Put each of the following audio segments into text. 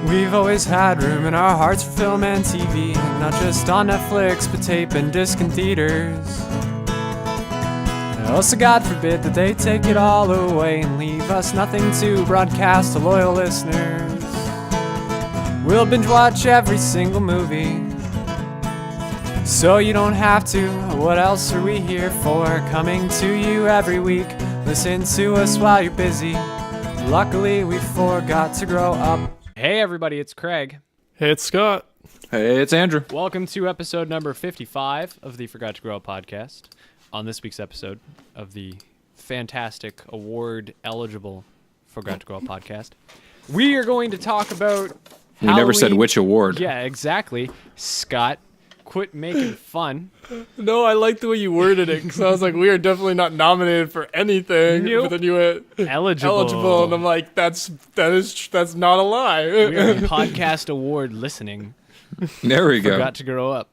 We've always had room in our hearts for film and TV, not just on Netflix, but tape and disc and theaters. Also, God forbid that they take it all away and leave us nothing to broadcast to loyal listeners. We'll binge watch every single movie, so you don't have to. What else are we here for? Coming to you every week. Listen to us while you're busy. Luckily, we forgot to grow up. Hey everybody, it's Craig. Hey, it's Scott. Hey, it's Andrew. Welcome to episode number 55 of the Forgot to Grow Up podcast. On this week's episode of the fantastic award-eligible Forgot to Grow Up podcast, we are going to talk about We Halloween. never said which award. Yeah, exactly. Scott, quit making fun. No, I like the way you worded it, because I was like, we are definitely not nominated for anything. Nope. But then you went eligible, and I'm like, that's not a lie. We are podcast award listening. There we go. Forgot to Grow Up.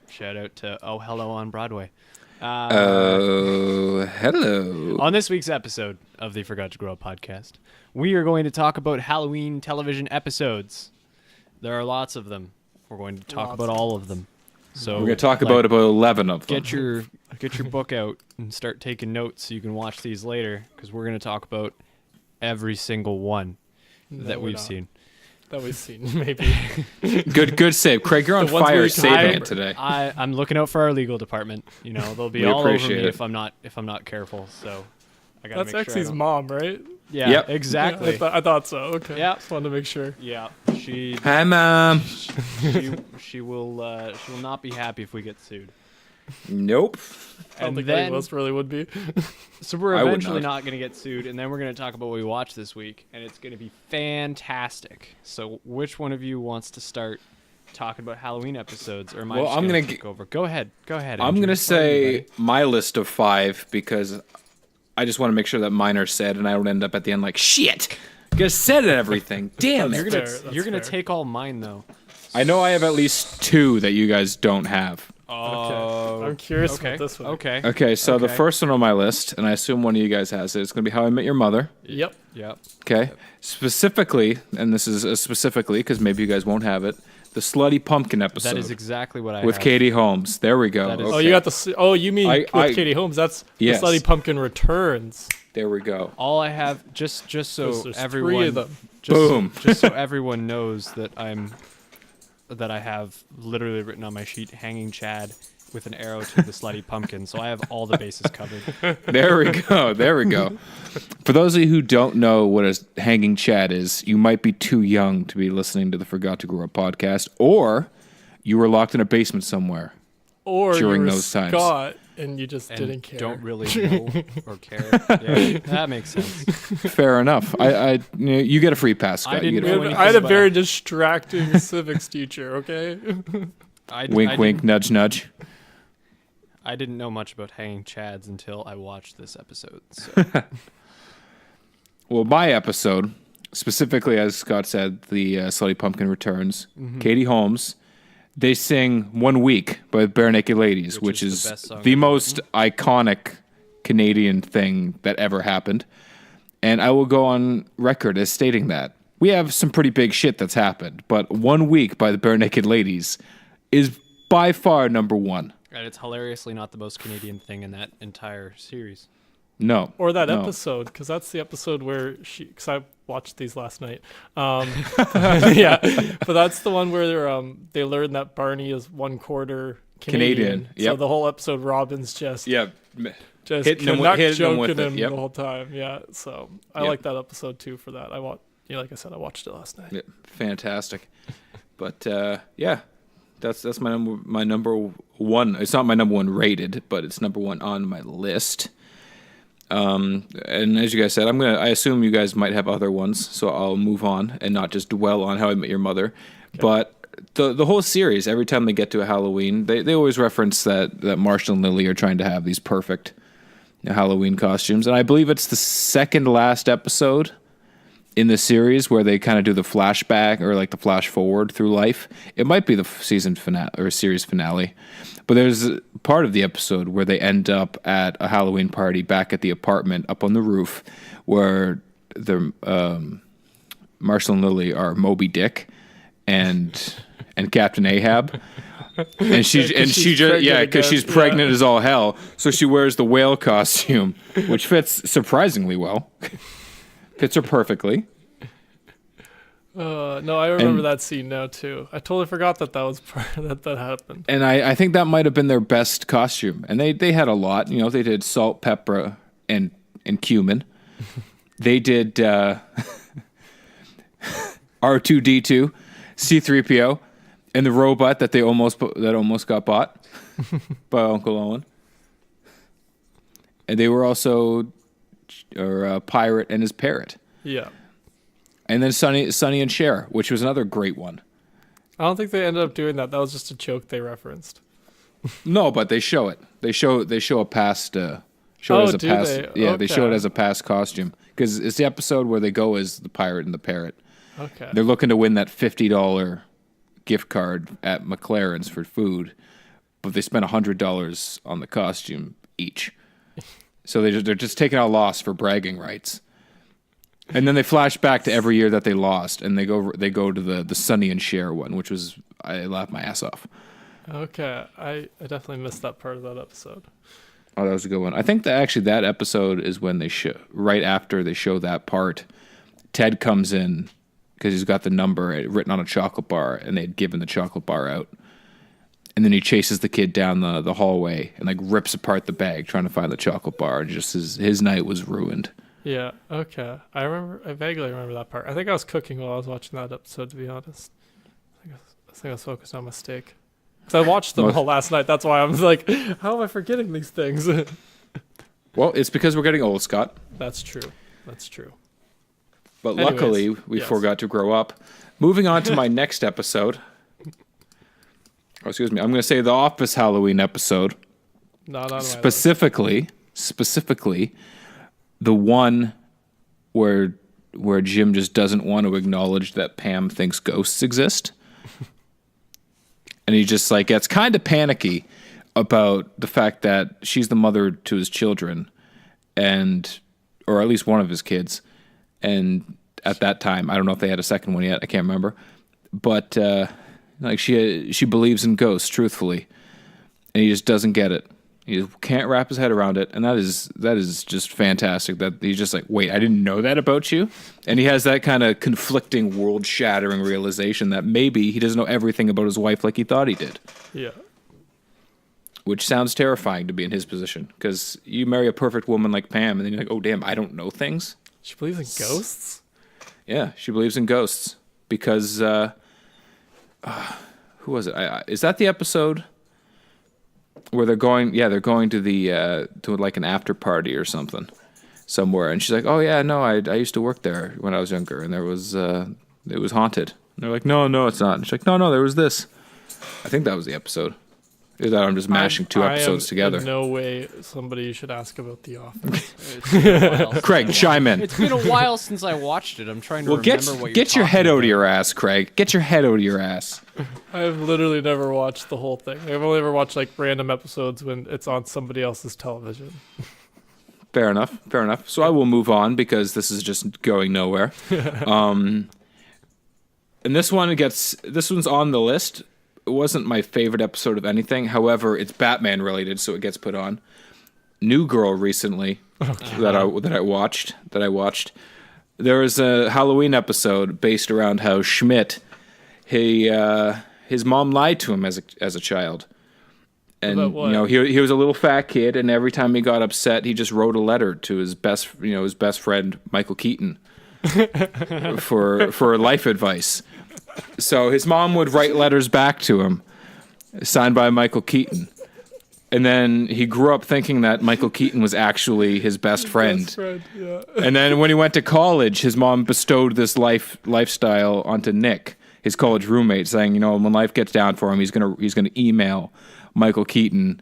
Shout out to Oh Hello on Broadway. Hello. On this week's episode of the Forgot to Grow Up podcast, we are going to talk about Halloween television episodes. There are lots of them. We're going to talk about all of them. So We're going to talk about 11 of them. Get your book out and start taking notes so you can watch these later, because we're going to talk about every single one that we've seen. That we've seen, maybe. Good save. Craig, you're on fire saving it today. I'm looking out for our legal department. You know, they'll be We all over me appreciate it. if I'm not careful. So I gotta That's make sure. Xie's mom, right? Yeah, Yep. exactly. Yeah, I thought so. Okay. Yeah. Just wanted to make sure. Yeah, she Hi, Mom. she will not be happy if we get sued. Nope. I don't And think then, anyone else really would be. so we're I would eventually not. not going to get sued, and then we're going to talk about what we watched this week, and it's going to be fantastic. So which one of you wants to start talking about Halloween episodes, or am I Well, just I'm going gonna to take over? Go ahead. I'm Andrew. going to Sorry, say buddy. my list of 5 because I just want to make sure that mine are said and I don't end up at the end like, shit, just said everything. Damn You're it. gonna That's you're gonna fair. take all mine though. I know I have at least 2 that you guys don't have. Oh, I'm curious okay. about this one. Okay. Okay, so the Okay. first one on my list, and I assume one of you guys has it, it's going to be How I Met Your Mother. Yep. Yep. Okay. Specifically, and this is specifically because maybe you guys won't have it, the Slutty Pumpkin episode That is exactly what I with have. Katie Holmes. There we go. That is- Okay. Oh, you got the. Oh, you mean I- with Katie Holmes? That's Yes. the Slutty Pumpkin Returns. There we go. All I have, just so 'Cause there's everyone, 3 of them. Boom. just so everyone knows that I have literally written on my sheet "Hanging Chad" with an arrow to the Slutty Pumpkin, so I have all the bases covered. There we go. There we go. For those of you who don't know what a hanging Chad is, you might be too young to be listening to the Forgot to Grow Up podcast, or you were locked in a basement somewhere. Or During you were those times. Scott, and you just And didn't care. don't really know or care. Yeah, that makes sense. Fair enough. You get a free pass, Scott. I You didn't get a know free anything I had a about very it. distracting civics teacher. Okay. wink, wink, nudge, nudge. I didn't know much about hanging chads until I watched this episode. So. Well, my episode, specifically as Scott said, the Slutty Pumpkin Returns, Katie Holmes, they sing One Week by the Bare Naked Ladies, which is is the best song the ever. most iconic Canadian thing that ever happened. And I will go on record as stating that. We have some pretty big shit that's happened, but One Week by the Bare Naked Ladies is by far number 1. And it's hilariously not the most Canadian thing in that entire series. No. Or that no. episode, because that's the episode where because I watched these last night. Yeah, but that's the one where they learn that Barney is 1/4 Canadian. So yep. the whole episode, Robin's just Yeah. just hitting him not with joking it, him yep. the whole time. Yeah, so I Yep. like that episode too for that. Like I said, I watched it last night. Yeah, fantastic. But yeah, that's my number 1. It's not my number 1 rated, but it's number 1 on my list. And as you guys said, I assume you guys might have other ones, so I'll move on and not just dwell on How I Met Your Mother. Okay. But the whole series, every time they get to a Halloween, they always reference that Marshall and Lily are trying to have these perfect Halloween costumes, and I believe it's the second last episode in the series where they kind of do the flashback or like the flash forward through life. It might be the season finale or series finale, but there's a part of the episode where they end up at a Halloween party back at the apartment up on the roof where Marshall and Lily are Moby Dick and Captain Ahab. And she's pregnant as all hell. So she wears the whale costume, which fits surprisingly well. Fits her perfectly. No, I remember that scene now too. I totally forgot that was part that happened. And I think that might have been their best costume. And they had a lot. They did salt, pepper, and cumin. They did R2D2, C-3PO, and the robot that almost got bought by Uncle Owen. And they were also a pirate and his parrot. Yeah. And then Sonny and Cher, which was another great one. I don't think they ended up doing that. That was just a joke they referenced. No, but they show it. They show a past. They? Yeah, Okay. they show it as a past costume because it's the episode where they go as the pirate and the parrot. Okay. They're looking to win that $50 gift card at McLaren's for food, but they spent $100 on the costume each. So they're just taking out loss for bragging rights. And then they flash back to every year that they lost, and they go to the Sonny and Cher one, which was I laughed my ass off. Okay, I definitely missed that part of that episode. Oh, that was a good one. I think that episode is when right after they show that part, Ted comes in because he's got the number written on a chocolate bar, and they had given the chocolate bar out. And then he chases the kid down the hallway and rips apart the bag trying to find the chocolate bar. And just his night was ruined. Yeah, okay. I vaguely remember that part. I think I was cooking while I was watching that episode, to be honest. I think I was focused on my steak. Because I watched them all last night. That's why I'm like, how am I forgetting these things? Well, it's because we're getting old, Scott. That's true. But luckily, we forgot to grow up. Moving on to my next episode. Oh, excuse me. I'm going to say the Office Halloween episode. Not on specifically, the one where Jim just doesn't want to acknowledge that Pam thinks ghosts exist. And he just gets kind of panicky about the fact that she's the mother to his children, or at least one of his kids. And at that time, I don't know if they had a second one yet. I can't remember. But she believes in ghosts, truthfully, and he just doesn't get it. He can't wrap his head around it, and that is just fantastic. That he's just wait, I didn't know that about you, and he has that kind of conflicting, world-shattering realization that maybe he doesn't know everything about his wife like he thought he did. Yeah. Which sounds terrifying to be in his position, because you marry a perfect woman like Pam, and then you're like, oh damn, I don't know things. She believes in ghosts? Yeah, she believes in ghosts because who was it? Is that the episode where they're going? Yeah, they're going to the to an after party or something somewhere, and she's like, "Oh yeah, no, I used to work there when I was younger, and it was haunted." And they're like, "No, it's not." And she's like, "No, there was this." I think that was the episode. Either that, I'm just mashing two episodes together. In no way somebody you should ask about The Office. Craig, chime in. It's been a while since I watched it. I'm trying to remember what you're get your head out of your ass. ass, Craig. Get your head out of your ass. I've literally never watched the whole thing. I've only ever watched random episodes when it's on somebody else's television. Fair enough. So I will move on because this is just going nowhere. And this one's on the list. It wasn't my favorite episode of anything. However, it's Batman related, so it gets put on. New Girl recently that I watched. There was a Halloween episode based around how Schmidt, his mom lied to him as a child. And he was a little fat kid, and every time he got upset, he just wrote a letter to his best friend Michael Keaton for life advice. So his mom would write letters back to him, signed by Michael Keaton. And then he grew up thinking that Michael Keaton was actually his best friend. Yeah. And then when he went to college, his mom bestowed this lifestyle onto Nick, his college roommate, saying, when life gets down for him, he's gonna email Michael Keaton.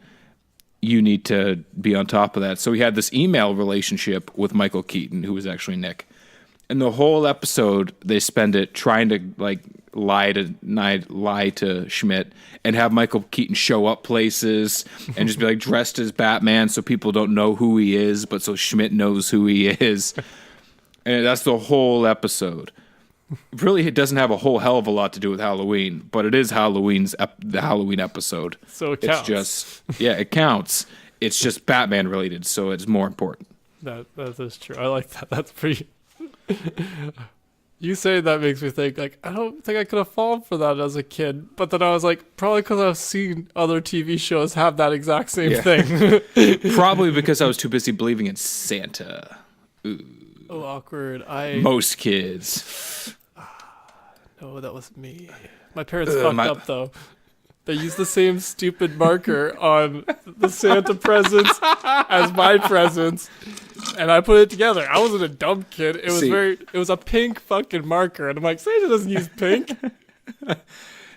You need to be on top of that. So he had this email relationship with Michael Keaton, who was actually Nick. And the whole episode, they spend it trying to lie to Schmidt and have Michael Keaton show up places and just be dressed as Batman so people don't know who he is, but so Schmidt knows who he is. And that's the whole episode. really, it doesn't have a whole hell of a lot to do with Halloween, but it is the Halloween episode. So it counts. It's just, it counts. It's just Batman related, so it's more important. That is true. I like that. That's pretty. You say that makes me think, like, I don't think I could have fallen for that as a kid. But then I was like, probably because I've seen other TV shows have that exact same thing. Probably because I was too busy believing in Santa. Ooh. Oh, awkward. Most kids. No, that was me. My parents fucked up, though. They used the same stupid marker on the Santa presents as my presents, and I put it together. I wasn't a dumb kid. It was a pink fucking marker, and I'm like, Santa doesn't use pink.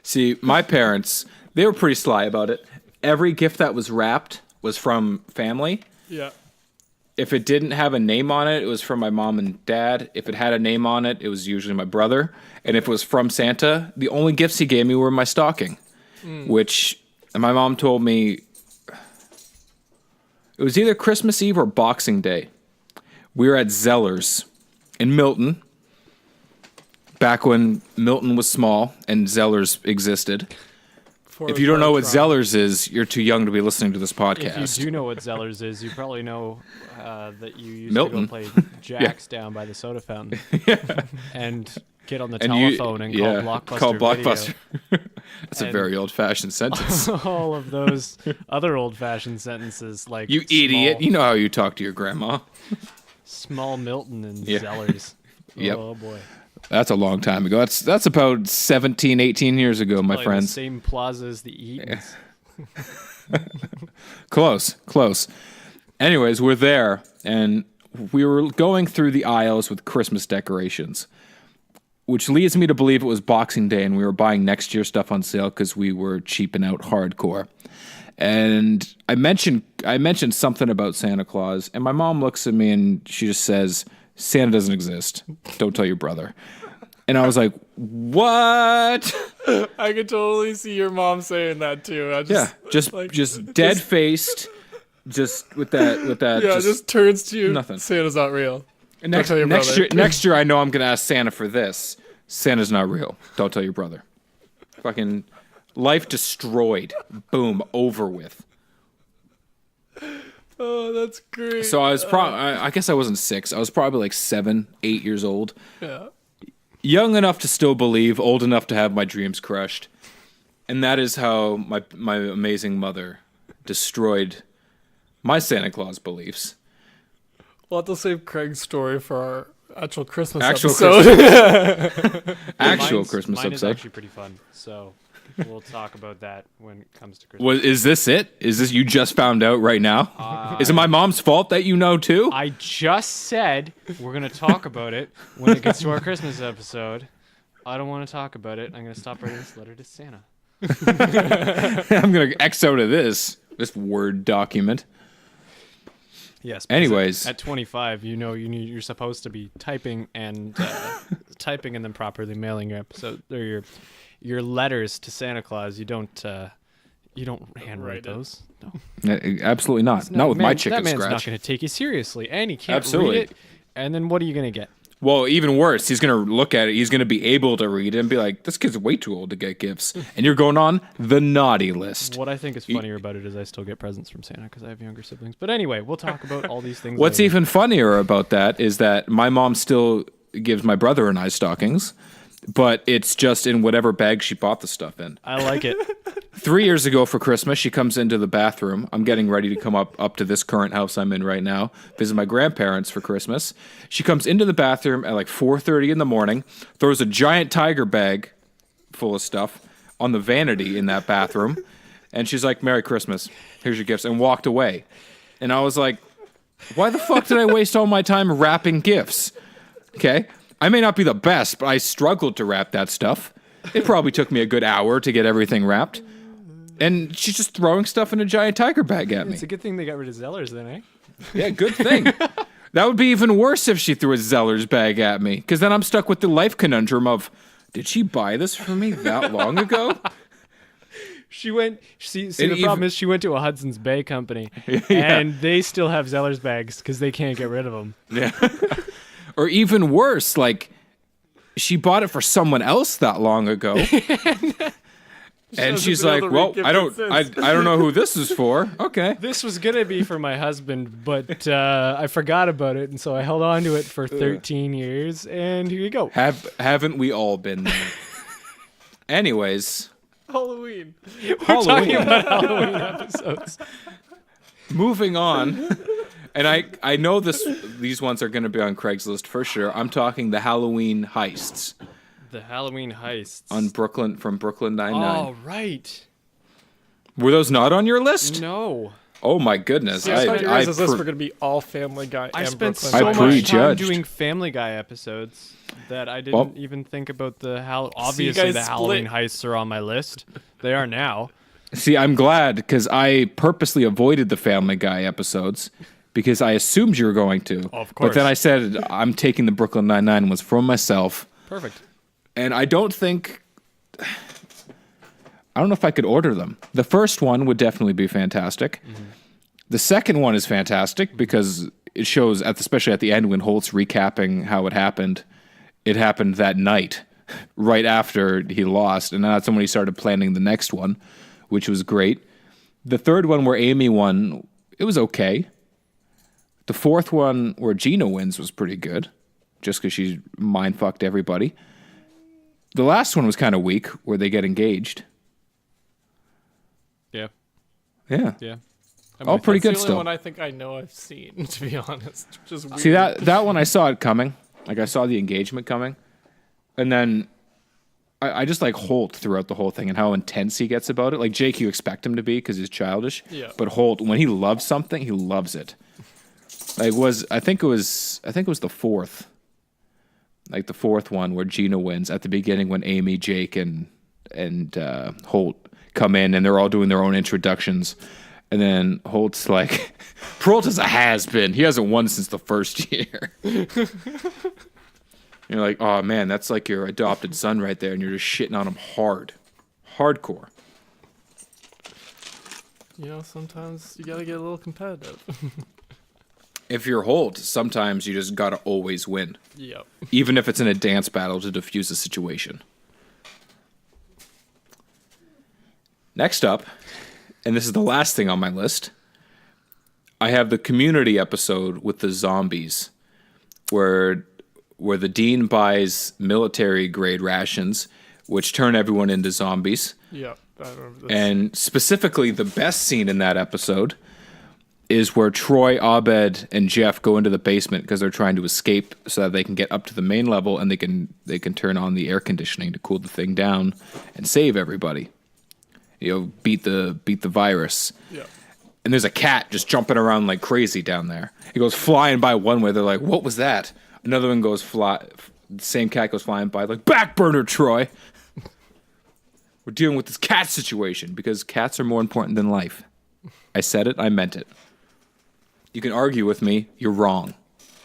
See, my parents, they were pretty sly about it. Every gift that was wrapped was from family. Yeah. If it didn't have a name on it, it was from my mom and dad. If it had a name on it, it was usually my brother. And if it was from Santa, the only gifts he gave me were my stocking. Which my mom told me it was either Christmas Eve or Boxing Day. We were at Zeller's in Milton, back when Milton was small and Zeller's existed. If you don't know what Zeller's is, you're too young to be listening to this podcast. If you do know what Zeller's is, you probably know that you used Milton. to go play jacks down by the soda fountain and get on the telephone and call Blockbuster. That's a very old-fashioned sentence. All of those other old-fashioned sentences, like you idiot. You know how you talk to your grandma. Small Milton and Zeller's. Yep. Oh, boy. That's a long time ago. That's about 17, 18 years ago, my Probably friends. The same plaza as the Eatons. Close. Anyways, we're there, and we were going through the aisles with Christmas decorations, which leads me to believe it was Boxing Day, and we were buying next year's stuff on sale because we were cheaping out hardcore. And I mentioned something about Santa Claus, and my mom looks at me and she just says, Santa doesn't exist. Don't tell your brother. And I was like, what? I could totally see your mom saying that too. Just dead faced, just with that. Yeah, just turns to you. Nothing. Santa's not real. And next year, I know I'm gonna ask Santa for this. Santa's not real. Don't tell your brother. Fucking life destroyed. Boom. Over with. Oh, that's great. So I was I guess I wasn't 6. I was probably like 7, 8 years old. Yeah. Young enough to still believe, old enough to have my dreams crushed. And that is how my amazing mother destroyed my Santa Claus beliefs. We'll have to save Craig's story for our actual Christmas episode. Christmas mine episode. Is actually pretty fun, so we'll talk about that when it comes to Christmas. Is this it? Is this you just found out right now? Is it my mom's fault that you know too? I just said we're going to talk about it when it gets to our Christmas episode. I don't want to talk about it. I'm going to stop writing this letter to Santa. I'm going to X out of this Word document. Yes. Anyways, at 25, you're supposed to be typing and then properly mailing your episode or your letters to Santa Claus. You don't handwrite those. No. Absolutely not. Not with my chicken scratch. That man's not going to take you seriously, and he can't read it. And then what are you going to get? Well, even worse, he's going to look at it. He's going to be able to read it and be like, this kid's way too old to get gifts. And you're going on the naughty list. What I think is funnier about it is I still get presents from Santa because I have younger siblings. But anyway, we'll talk about all these things What's later. even funnier about that is that my mom still gives my brother and I stockings, but it's just in whatever bag she bought the stuff in. I like it. 3 years ago for Christmas, she comes into the bathroom. I'm getting ready to come up to this current house I'm in right now, visit my grandparents for Christmas. She comes into the bathroom at like 4:30 in the morning, throws a giant tiger bag full of stuff on the vanity in that bathroom, and she's like, Merry Christmas, here's your gifts, and walked away. And I was like, why the fuck did I waste all my time wrapping gifts? Okay, I may not be the best, but I struggled to wrap that stuff. It probably took me a good hour to get everything wrapped. And she's just throwing stuff in a giant tiger bag at me. It's a good thing they got rid of Zeller's then, eh? Yeah, good thing. That would be even worse if she threw a Zeller's bag at me, because then I'm stuck with the life conundrum of, did she buy this for me that long ago? She went. The problem is she went to a Hudson's Bay company, and they still have Zeller's bags because they can't get rid of them. Yeah. Or even worse, like, she bought it for someone else that long ago. And she's like, well, I don't know who this is for. Okay. This was going to be for my husband, but I forgot about it, and so I held on to it for 13 years, and here you go. Haven't we all been there? Anyways. Halloween. We're talking about Halloween episodes. Moving on. And I know these ones are going to be on Craigslist for sure. I'm talking the Halloween heists. The Halloween heists. From Brooklyn Nine-Nine. Oh, right. Were those not on your list? No. Oh, my goodness. I thought your list were going to be all Family Guy I and spent Brooklyn so I much Nine-Nine. time prejudged. doing Family Guy episodes that I didn't even think about the obviously guys the Halloween split. heists are on my list. They are now. See, I'm glad because I purposely avoided the Family Guy episodes because I assumed you were going to. Of But course. then I said I'm taking the Brooklyn Nine-Nine ones for myself. Perfect. And I don't know if I could order them. The first one would definitely be fantastic. Mm-hmm. The second one is fantastic because it shows, especially at the end when Holt's recapping how it happened that night, right after he lost. And that's when he started planning the next one, which was great. The third one where Amy won, it was okay. The fourth one where Gina wins was pretty good, just because she mind-fucked everybody. The last one was kind of weak, where they get engaged. Yeah. Yeah. Yeah. All pretty That's good the only still. one I think I know I've seen, to be honest. Just weird. See, that one I saw it coming. Like, I saw the engagement coming. And then I just like Holt throughout the whole thing and how intense he gets about it. Like, Jake, you expect him to be because he's childish. Yeah. But Holt, when he loves something, he loves it. Like, I think it was the fourth. Like the fourth one where Gina wins at the beginning when Amy, Jake, and Holt come in and they're all doing their own introductions. And then Holt's like, Peralta's a has-been. He hasn't won since the first year. You're like, oh man, that's like your adopted son right there, and you're just shitting on him hardcore. Sometimes you gotta get a little competitive. If you're Holt, sometimes you just gotta always win. Yep. Even if it's in a dance battle to defuse the situation. Next up, and this is the last thing on my list, I have the Community episode with the zombies, where the dean buys military-grade rations, which turn everyone into zombies. Yep. I remember this. And specifically, the best scene in that episode is where Troy, Abed, and Jeff go into the basement because they're trying to escape so that they can get up to the main level and they can turn on the air conditioning to cool the thing down and save everybody. Beat the virus. Yeah. And there's a cat just jumping around like crazy down there. It goes flying by one way. They're like, "What was that?" Another one goes the same cat goes flying by like, "Back burner, Troy." We're dealing with this cat situation because cats are more important than life. I said it. I meant it. You can argue with me. You're wrong.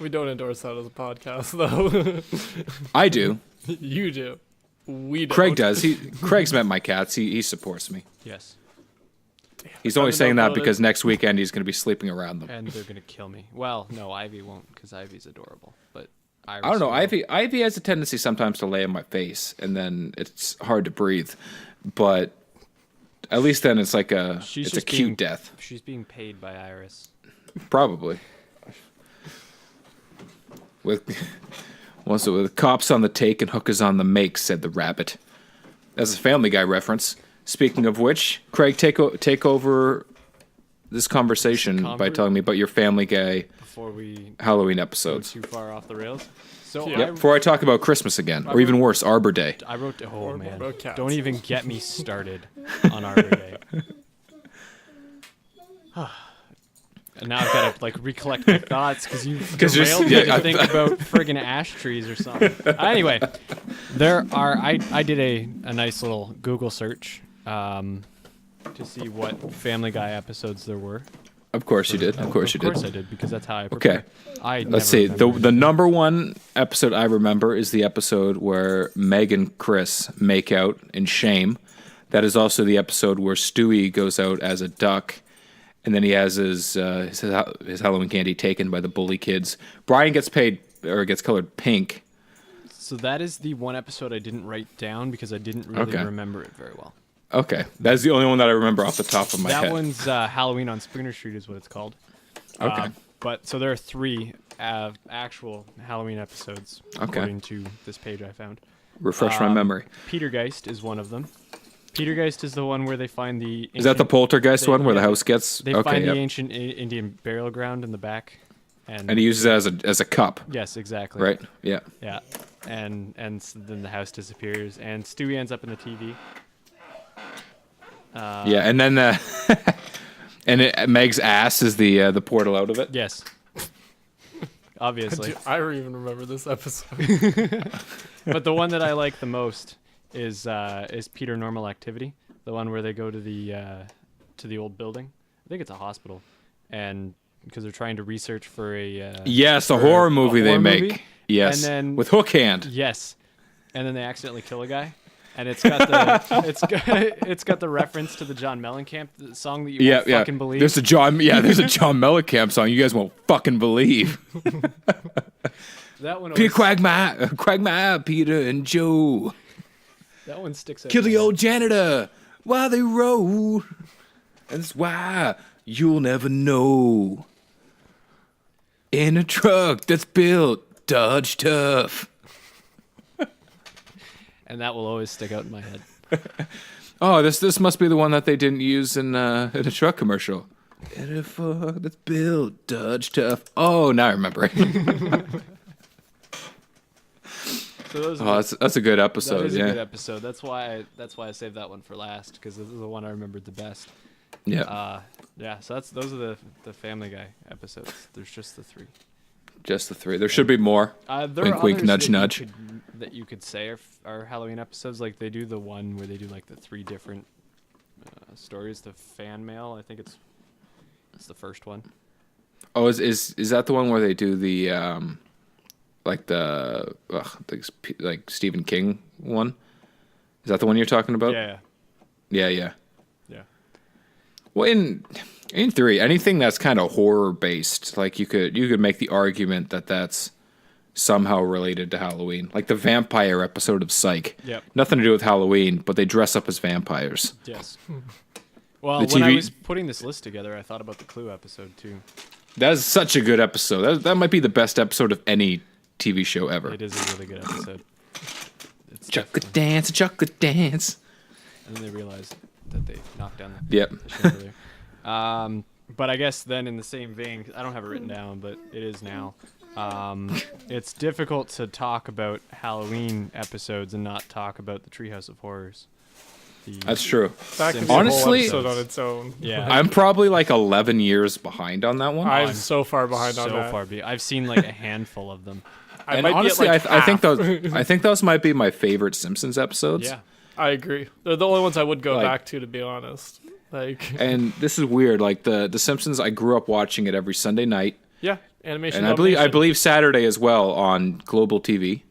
We don't endorse that as a podcast, though. I do. You do. We don't. Craig does. Craig's met my cats. He supports me. Yes. He's only saying that about it. because next weekend he's going to be sleeping around them. And they're going to kill me. Well, no, Ivy won't because Ivy's adorable. But Iris I don't know. will. Ivy has a tendency sometimes to lay on my face, and then it's hard to breathe. But at least then it's like it's a cute death. She's being paid by Iris. Probably. With cops on the take and hookers on the make, said the rabbit. That's a Family Guy reference. Speaking of which, Craig, take over this conversation by telling me about your Family Guy Before we Halloween go episodes. too far off the rails. So Yeah. Yep, before I talk about Christmas again, or even worse, Arbor Day. I wrote. Oh Or man! about cats. Don't even get me started on Arbor Day. And now I've got to recollect my thoughts because you derailed me to think about friggin' ash trees or something. Anyway, I did a nice little Google search to see what Family Guy episodes there were. Of course you did. Of course you did. Of course I did because that's how I prepare. Okay. Let's see. The number one episode I remember is the episode where Meg and Chris make out in shame. That is also the episode where Stewie goes out as a duck, and then he has his Halloween candy taken by the bully kids. Brian gets paid or gets colored pink. So that is the one episode I didn't write down because I didn't really remember it very well. Okay, that's the only one that I remember off the top of my head. That one's Halloween on Springer Street is what it's called. Okay. But so there are 3 actual Halloween episodes according to this page I found. Refresh my memory. Petergeist is one of them. Petergeist is the one where they find the ancient, Is that the poltergeist one where the house gets? They find the ancient Indian burial ground in the back. And he uses it as a cup. Yes, exactly. Right? Yeah. Yeah. And then the house disappears and Stewie ends up in the TV. Yeah, and then Meg's ass is the portal out of it. Yes. Obviously. I don't even remember this episode. But the one that I like the most is Peter Normal Activity, the one where they go to the old building. I think it's a hospital, and because they're trying to research for a yes, a horror movie they make. Yes, and then, with Hook Hand. Yes, and then they accidentally kill a guy. And it's got the it's got the reference to the John Mellencamp song that you won't fucking believe. There's a John Mellencamp song you guys won't fucking believe. That one. Peter Quagmire, Peter and Joe. That one sticks out. Kill the old janitor while they rode. That's why you'll never know. In a truck that's built Dodge Tough. And that will always stick out in my head. Oh, this must be the one that they didn't use in a truck commercial. In a Ford that's built Dodge Tough. Oh, now I remember. That's a good episode. That is a good episode. That's why I saved that one for last because this is the one I remembered the best. Yeah. Yeah. So those are the Family Guy episodes. There's just the 3. Just the 3. There should be more. There wink, are wink, others nudge, nudge. That you could say are Halloween episodes. Like they do the one where they do like the 3 different stories. The fan mail. I think it's the first one. Oh, is that the one where they do the like Stephen King one? Is that the one you're talking about? Yeah. Well, in theory, anything that's kind of horror based, like you could make the argument that that's somehow related to Halloween, like the vampire episode of Psych. Yep. Nothing to do with Halloween, but they dress up as vampires. Yes. Well, when I was putting this list together, I thought about the Clue episode too. That is such a good episode. That might be the best episode of any TV show ever. It is a really good episode. It's chocolate dance. And then they realized that they knocked down the chandelier. But I guess then in the same vein, I don't have it written down, but it is now. It's difficult to talk about Halloween episodes and not talk about the Treehouse of Horrors. That's true. That could be honestly, a whole episode on its own. Yeah, I'm probably like 11 years behind on that one. I'm so far behind on that. So far behind. I've seen like a handful of them. And honestly, I think those might be my favorite Simpsons episodes. Yeah, I agree. They're the only ones I would go back to be honest. And this is weird. Like the Simpsons, I grew up watching it every Sunday night. Yeah, animation. And I believe Saturday as well on Global TV,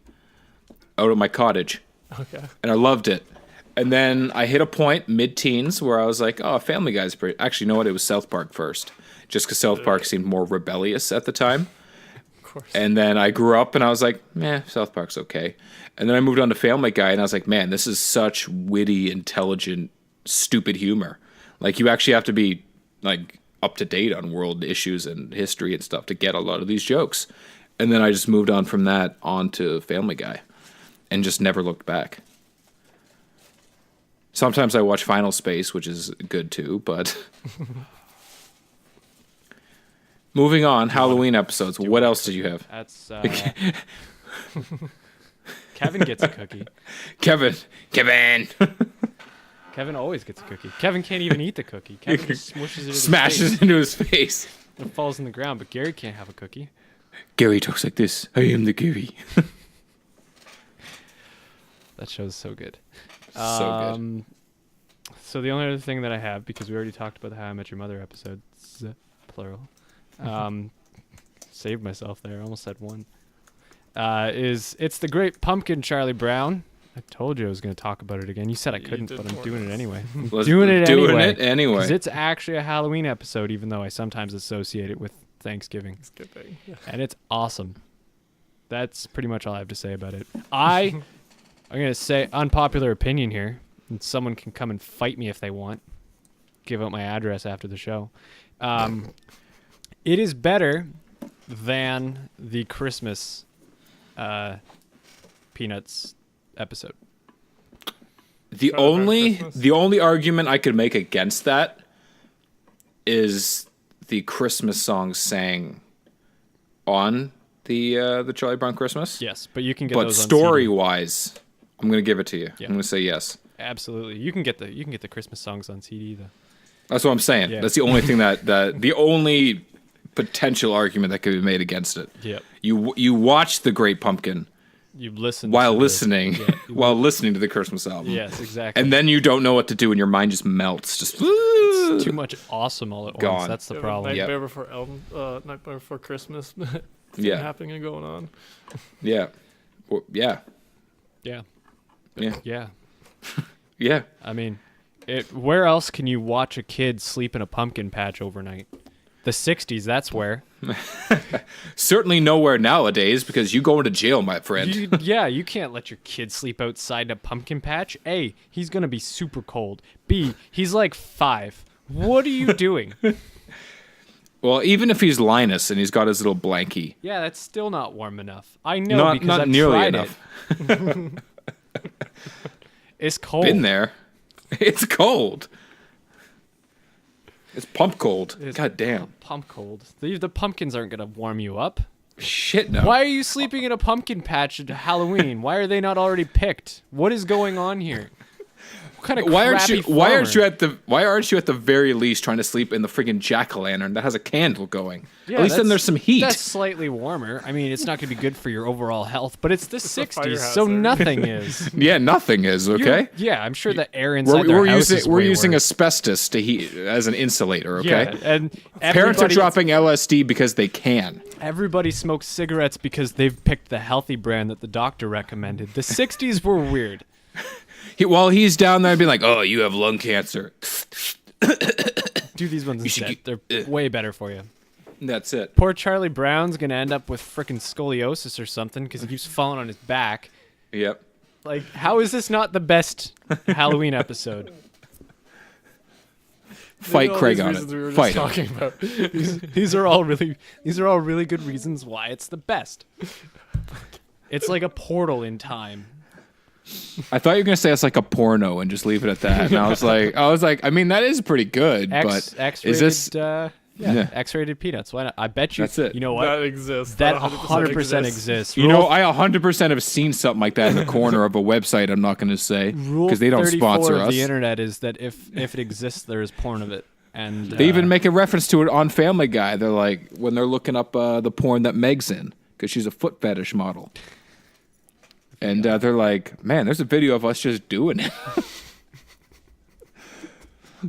out of my cottage. Okay. And I loved it. And then I hit a point mid-teens where I was like, "Oh, Family Guy's pretty." Actually, you know what? It was South Park first, just because South Park seemed more rebellious at the time. Of course. And then I grew up and I was like, South Park's okay. And then I moved on to Family Guy and I was like, man, this is such witty, intelligent, stupid humor. Like, you actually have to be like up to date on world issues and history and stuff to get a lot of these jokes. And then I just moved on from that on to Family Guy and just never looked back. Sometimes I watch Final Space, which is good too, but moving on, Halloween episodes. What else did you have? That's Kevin gets a cookie. Kevin. Kevin always gets a cookie. Kevin can't even eat the cookie. Kevin just smushes it smashes into his face. It falls on the ground, but Gary can't have a cookie. Gary talks like this. I am the Gary. That show's so good. So good. So the only other thing that I have, because we already talked about the How I Met Your Mother episodes, plural, saved myself there, almost said one, is It's the Great Pumpkin, Charlie Brown. I told you I was going to talk about it again. You said I couldn't, but I'm doing it anyway. Doing it anyway. Because it's actually a Halloween episode, even though I sometimes associate it with Thanksgiving. Yeah. And it's awesome. That's pretty much all I have to say about it. I'm going to say unpopular opinion here, and someone can come and fight me if they want. Give out my address after the show. It is better than the Christmas Peanuts episode. The only argument I could make against that is the Christmas songs sang on the Charlie Brown Christmas. Yes, but you can get but those on story CD. wise, I'm gonna give it to you. Yeah. I'm gonna say yes. Absolutely, you can get the Christmas songs on CD though. That's what I'm saying. Yeah. That's the only thing that the only potential argument that could be made against it. Yep. You watch The Great Pumpkin You listen while to listening while listening to the Christmas album. Yes, exactly. And then you don't know what to do, and your mind just melts. Just it's too much awesome all at Gone. once. That's the problem. Nightmare Before Christmas. Thing Yeah. happening and going on. Yeah. Well, yeah. Yeah. Yeah. Yeah. Yeah. I mean, where else can you watch a kid sleep in a pumpkin patch overnight? The 60s, that's where. Certainly nowhere nowadays because you go into jail, my friend. You can't let your kid sleep outside a pumpkin patch. A, he's going to be super cold. B, he's like 5. What are you doing? Well, even if he's Linus and he's got his little blankie. Yeah, that's still not warm enough. I know because Not I've nearly tried enough. it. It's cold. Been there. It's cold. It's pump cold. It's God damn. Pump cold. The pumpkins aren't going to warm you up. Shit, no. Why are you sleeping in a pumpkin patch at Halloween? Why are they not already picked? What is going on here? What kind of Why crappy aren't you at the very least trying to sleep in the friggin' jack-o'-lantern that has a candle going? Yeah, At least then that's- there's some heat. That's slightly warmer. I mean, it's not going to be good for your overall health, but it's the fire 60s, so hazard. nothing is. Yeah, nothing is, okay? Yeah, I'm sure the air inside their We're house using is we're way using worse. asbestos to heat as an insulator, okay? Yeah, and Parents are everybody- dropping LSD because they can. Everybody smokes cigarettes because they've picked the healthy brand that the doctor recommended. The 60s were weird. While he's down there being like, "Oh, you have lung cancer." Do these ones should instead. They're way better for you. That's it. Poor Charlie Brown's going to end up with frickin' scoliosis or something because he keeps falling on his back. Yep. Like, how is this not the best Halloween episode? Fight All Craig these on reasons it. we were just Fight him. talking about. These are all really good reasons why it's the best. It's like a portal in time. I thought you were gonna say it's like a porno and just leave it at that. And I was like, I mean, that is pretty good, but X-rated, is this? yeah, X-rated Peanuts. Why not? I bet you. That's it. You know what? That exists. That 100% 100% exists. You know, I 100% have seen something like that in the corner of a website. I'm not gonna say Rule because they don't 34 sponsor of us. the internet is that if it exists, there is porn of it. And They even make a reference to it on Family Guy. They're like when they're looking up the porn that Meg's in because she's a foot fetish model. And they're like, man, there's a video of us just doing it.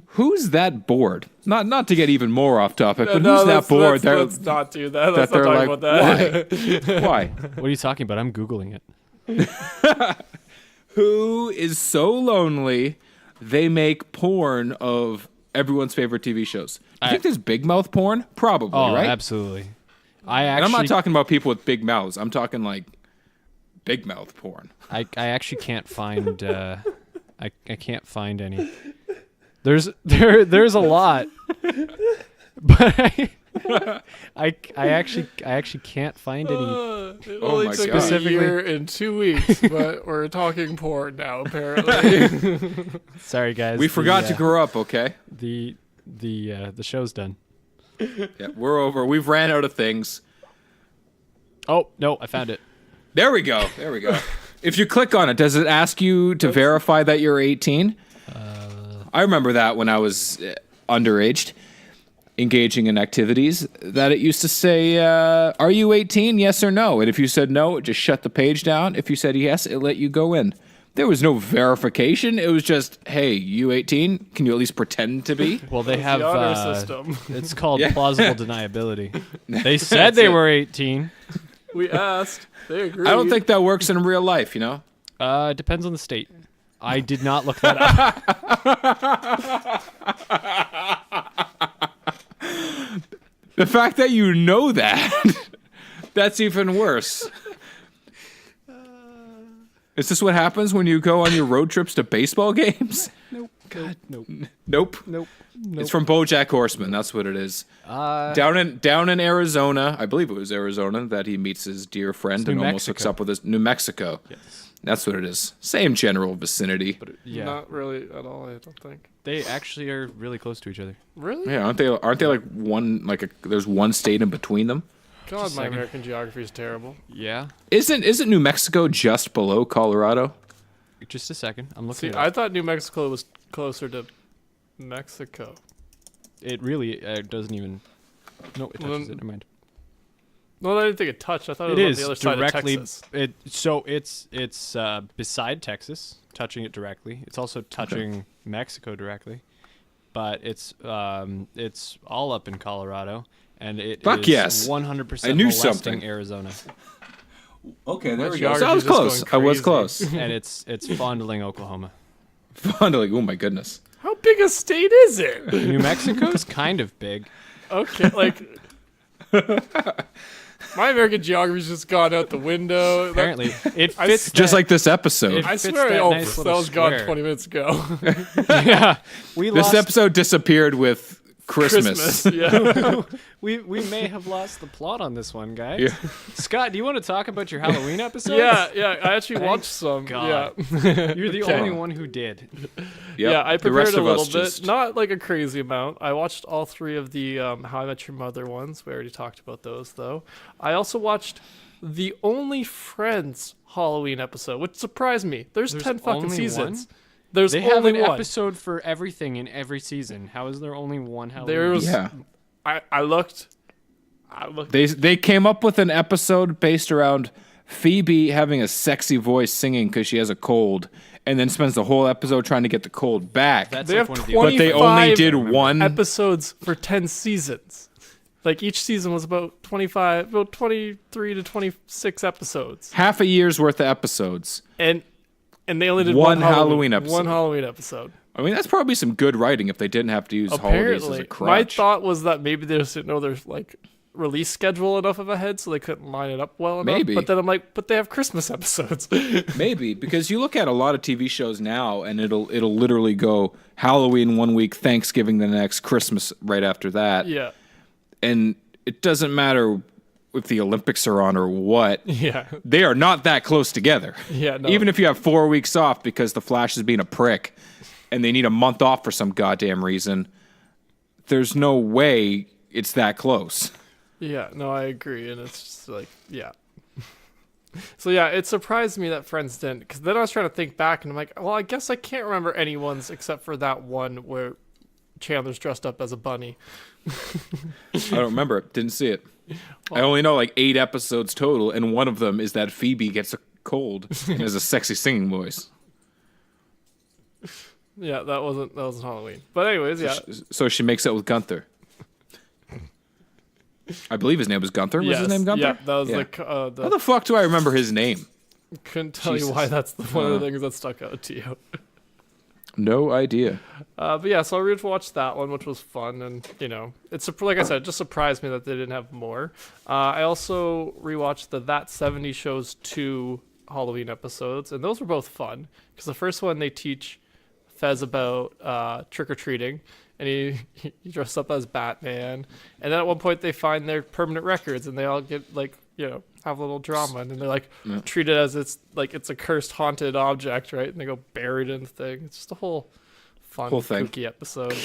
Who's that bored? Not to get even more off topic, but who's that bored? Let's not do that. Let's not they're talk like, about that. Why? What are you talking about? I'm Googling it. Who is so lonely they make porn of everyone's favorite TV shows? You think there's big mouth porn? Probably, Oh, right? absolutely. And I'm not talking about people with big mouths. I'm talking like big mouth porn. I actually can't find I can't find any. There's a lot, but I actually can't find any. It Oh only my took God. a year and 2 weeks, but we're talking porn now, apparently. Sorry guys, We forgot to grow up, okay? the show's done. Yeah, we're over. We've ran out of things. Oh no, I found it. There we go. There we go. If you click on it, does it ask you to verify that you're 18? I remember that when I was underaged, engaging in activities, that it used to say, are you 18? Yes or no? And if you said no, it just shut the page down. If you said yes, it let you go in. There was no verification. It was just, hey, you 18? Can you at least pretend to be? Well, they have the honor system. it's called Yeah. plausible deniability. They said they it. were 18. We asked. They agreed. I don't think that works in real life, you know? It depends on the state. I did not look that up. The fact that you know that, that's even worse. Is this what happens when you go on your road trips to baseball games? Nope. God, nope. Nope. Nope. It's from BoJack Horseman. That's what it is. Down in Arizona, I believe it was Arizona, that he meets his dear friend and almost hooks up with his New Mexico. Yes. That's what it is. Same general vicinity. But Not really at all, I don't think. They actually are really close to each other. Really? Yeah, aren't they like one there's one state in between them? God, my American geography is terrible. Yeah. Isn't New Mexico just below Colorado? Just a second. I'm looking See, it up. I thought New Mexico was closer to Mexico. It really doesn't even... No, it touches it. Never mind. No, I didn't think it touched. I thought it was on the other side of Texas. So it's beside Texas, touching it directly. It's also touching Mexico directly, but it's all up in Colorado, and it is yes. 100% I knew molesting something. Arizona. Okay, there we go. go. So I was close. I was close. And it's fondling Oklahoma. Fondling. Oh my goodness. How big a state is it? New Mexico's kind of big. Okay, like my American geography's just gone out the window. Apparently, it fits Just like this episode. I fits swear, that nice that little was gone square. 20 minutes ago. yeah, This episode disappeared with Christmas. Yeah. we may have lost the plot on this one, guys. Yeah. Scott, do you want to talk about your Halloween episode? yeah. I actually watched some. God. Yeah. You're the only one who did. Yep. Yeah, I The rest prepared a of little us bit, just- not like a crazy amount. I watched all 3 of the How I Met Your Mother ones. We already talked about those, though. I also watched the Only Friends Halloween episode, which surprised me. There's 10 fucking only seasons. one? There's They have only an one. episode for everything in every season. How is there only one Halloween? There was. Yeah. I looked. They came up with an episode based around Phoebe having a sexy voice singing because she has a cold, and then spends the whole episode trying to get the cold back. That's They like have one of the 20 but they only 25 did one. episodes for 10 seasons. Like each season was about 23 to 26 episodes, Half a year's worth of episodes. and they only did One one Halloween episode. One Halloween episode. I mean, that's probably some good writing if they didn't have to use holidays as a Apparently, my crutch. thought was that maybe they just didn't know their like release schedule enough of ahead, so they couldn't line it up well enough. Maybe. But then I'm like, but they have Christmas episodes. Maybe because you look at a lot of TV shows now, and it'll literally go Halloween one week, Thanksgiving the next, Christmas right after that, Yeah. and it doesn't matter if the Olympics are on or what. Yeah. They are not that close together. Yeah. No. Even if you have 4 weeks off because the Flash is being a prick, and they need a month off for some goddamn reason, there's no way it's that close. Yeah, no, I agree, and it's just like, yeah. So yeah, it surprised me that Friends didn't, because then I was trying to think back, and I'm like, well, I guess I can't remember anyone's except for that one where Chandler's dressed up as a bunny. I don't remember it. Didn't see it. I only know like 8 episodes total, and one of them is that Phoebe gets a cold and has a sexy singing voice. Yeah, that wasn't Halloween. But anyways, yeah. So she makes out with Gunther. I believe his name was Gunther. Was his name Gunther? Yeah, that was Yeah. the How the fuck do I remember his name? couldn't tell you Jesus. why that's one of the things that stuck out to you. No idea. But yeah, so I rewatched that one, which was fun, and you know, it's like I said, it just surprised me that they didn't have more. I also rewatched the That 70 Shows 2 Halloween episodes, and those were both fun because the first one they teach Fez about trick or treating, and he dressed up as Batman, and then at one point they find their permanent records, and they all get like, you know, have a little drama, and then they're like treat it as it's a cursed haunted object, right? And they go buried in the thing. It's just a whole fun thing. kooky episode.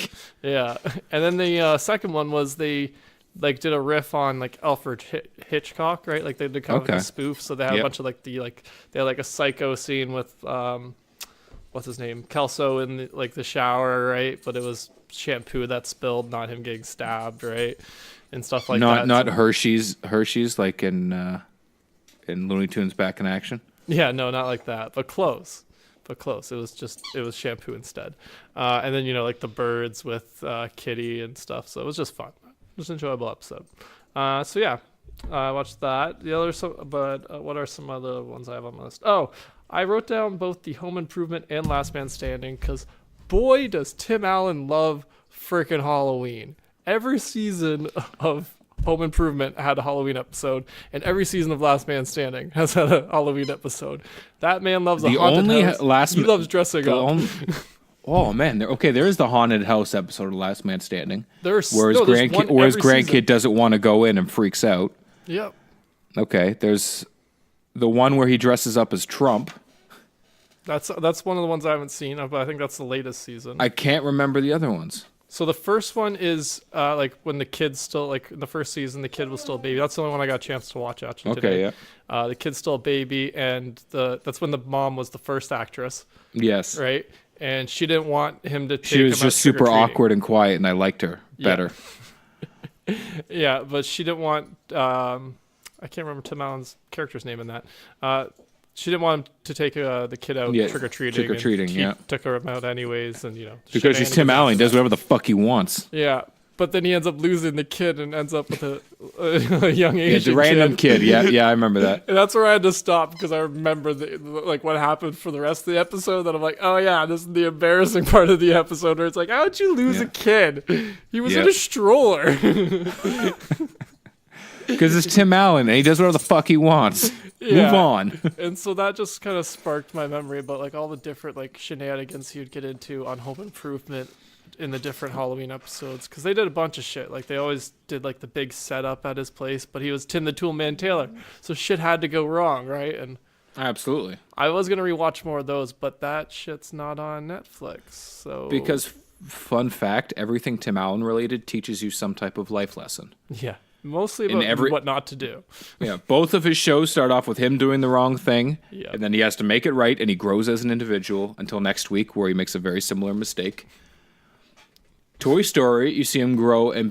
Yeah. And then the second one was they like did a riff on like Alfred Hitchcock, right? Like they did kind of Okay. a spoof, so they had a bunch of like they had like a psycho scene with what's his name, Kelso in the shower, right? But it was shampoo that spilled, not him getting stabbed, right? And stuff like that. Not So- Hershey's like in Looney Tunes Back in Action. Yeah, no, not like that, but close. It was shampoo instead. And then, you know, like the birds with Kitty and stuff. So it was just fun. Just an enjoyable episode. So yeah, I watched that. What are some other ones I have on my list? Oh, I wrote down both the Home Improvement and Last Man Standing because boy, does Tim Allen love frickin' Halloween. Every season of Home Improvement had a Halloween episode, and every season of Last Man Standing has had a Halloween episode. That man loves a haunted house. He loves dressing up. Oh man, there is the haunted house episode of Last Man Standing. Whereas grandkid doesn't want to go in and freaks out. Yep. Okay, there's the one where he dresses up as Trump. That's one of the ones I haven't seen, but I think that's the latest season. I can't remember the other ones. So the first one is like when the kid's still like in the first season, the kid was still a baby. That's the only one I got a chance to watch actually today. Okay, yeah. The kid's still a baby, and that's when the mom was the first actress. Yes. Right. And she didn't want him to take She was him just super awkward and quiet, and I liked her better. Yeah, but she didn't want, I can't remember Tim Allen's character's name in that. She didn't want him to take the kid out trick-or-treating. Trick-or-treating, yeah. Took her out anyways, and, because he's Tim Allen, he does whatever the fuck he wants. Yeah. But then he ends up losing the kid and ends up with a young Asian kid. Random kid. Yeah, I remember that. And that's where I had to stop because I remember what happened for the rest of the episode. That I'm like, oh yeah, this is the embarrassing part of the episode where it's like, how'd you lose a kid? He was in a stroller. Because it's Tim Allen and he does whatever the fuck he wants. Move on. And so that just kind of sparked my memory about like all the different like shenanigans he would get into on Home Improvement in the different Halloween episodes, because they did a bunch of shit. Like they always did like the big setup at his place, but he was Tim the Toolman Taylor, so shit had to go wrong, right? And absolutely, I was gonna rewatch more of those, but that shit's not on Netflix. So because fun fact, everything Tim Allen related teaches you some type of life lesson. Yeah, mostly about what not to do. Yeah, both of his shows start off with him doing the wrong thing, and then he has to make it right, and he grows as an individual until next week, where he makes a very similar mistake. Toy Story, you see him grow and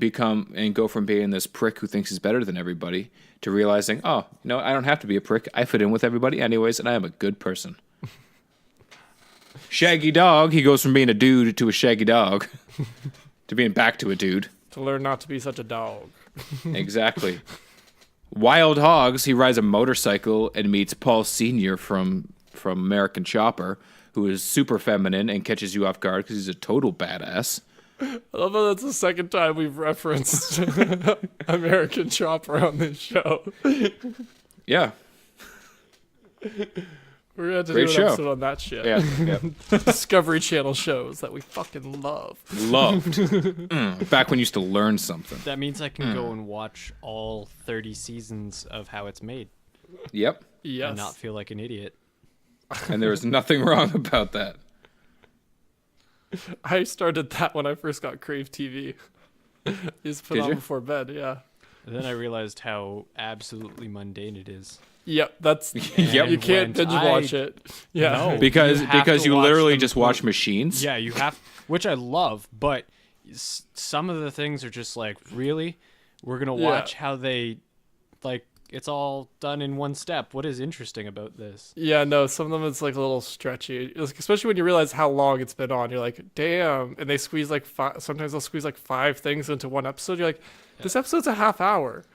go from being this prick who thinks he's better than everybody to realizing, I don't have to be a prick. I fit in with everybody anyways, and I am a good person. Shaggy Dog, he goes from being a dude to a shaggy dog to being back to a dude. To learn not to be such a dog. Exactly. Wild Hogs, he rides a motorcycle and meets Paul Sr. from American Chopper, who is super feminine and catches you off guard because he's a total badass. I love how that's the second time we've referenced American Chopper on this show. Yeah. We're going to do an episode on that shit. Yeah. Discovery Channel shows that we fucking love. Loved. Back when you used to learn something. That means I can go and watch all 30 seasons of How It's Made. Yep. Yes. And not feel like an idiot. And there was nothing wrong about that. I started that when I first got Crave TV. Just put on before bed, yeah. And then I realized how absolutely mundane it is. Yep, that's you can't binge watch it. Yeah, no, because you literally just watch machines. Yeah, you have, which I love, but some of the things are just like, really, we're gonna watch how they like. It's all done in one step. What is interesting about this? Yeah, no, some of them it's like a little stretchy, especially when you realize how long it's been on. You're like, damn, and they squeeze like sometimes they'll squeeze like 5 things into one episode. You're like, this episode's a half hour.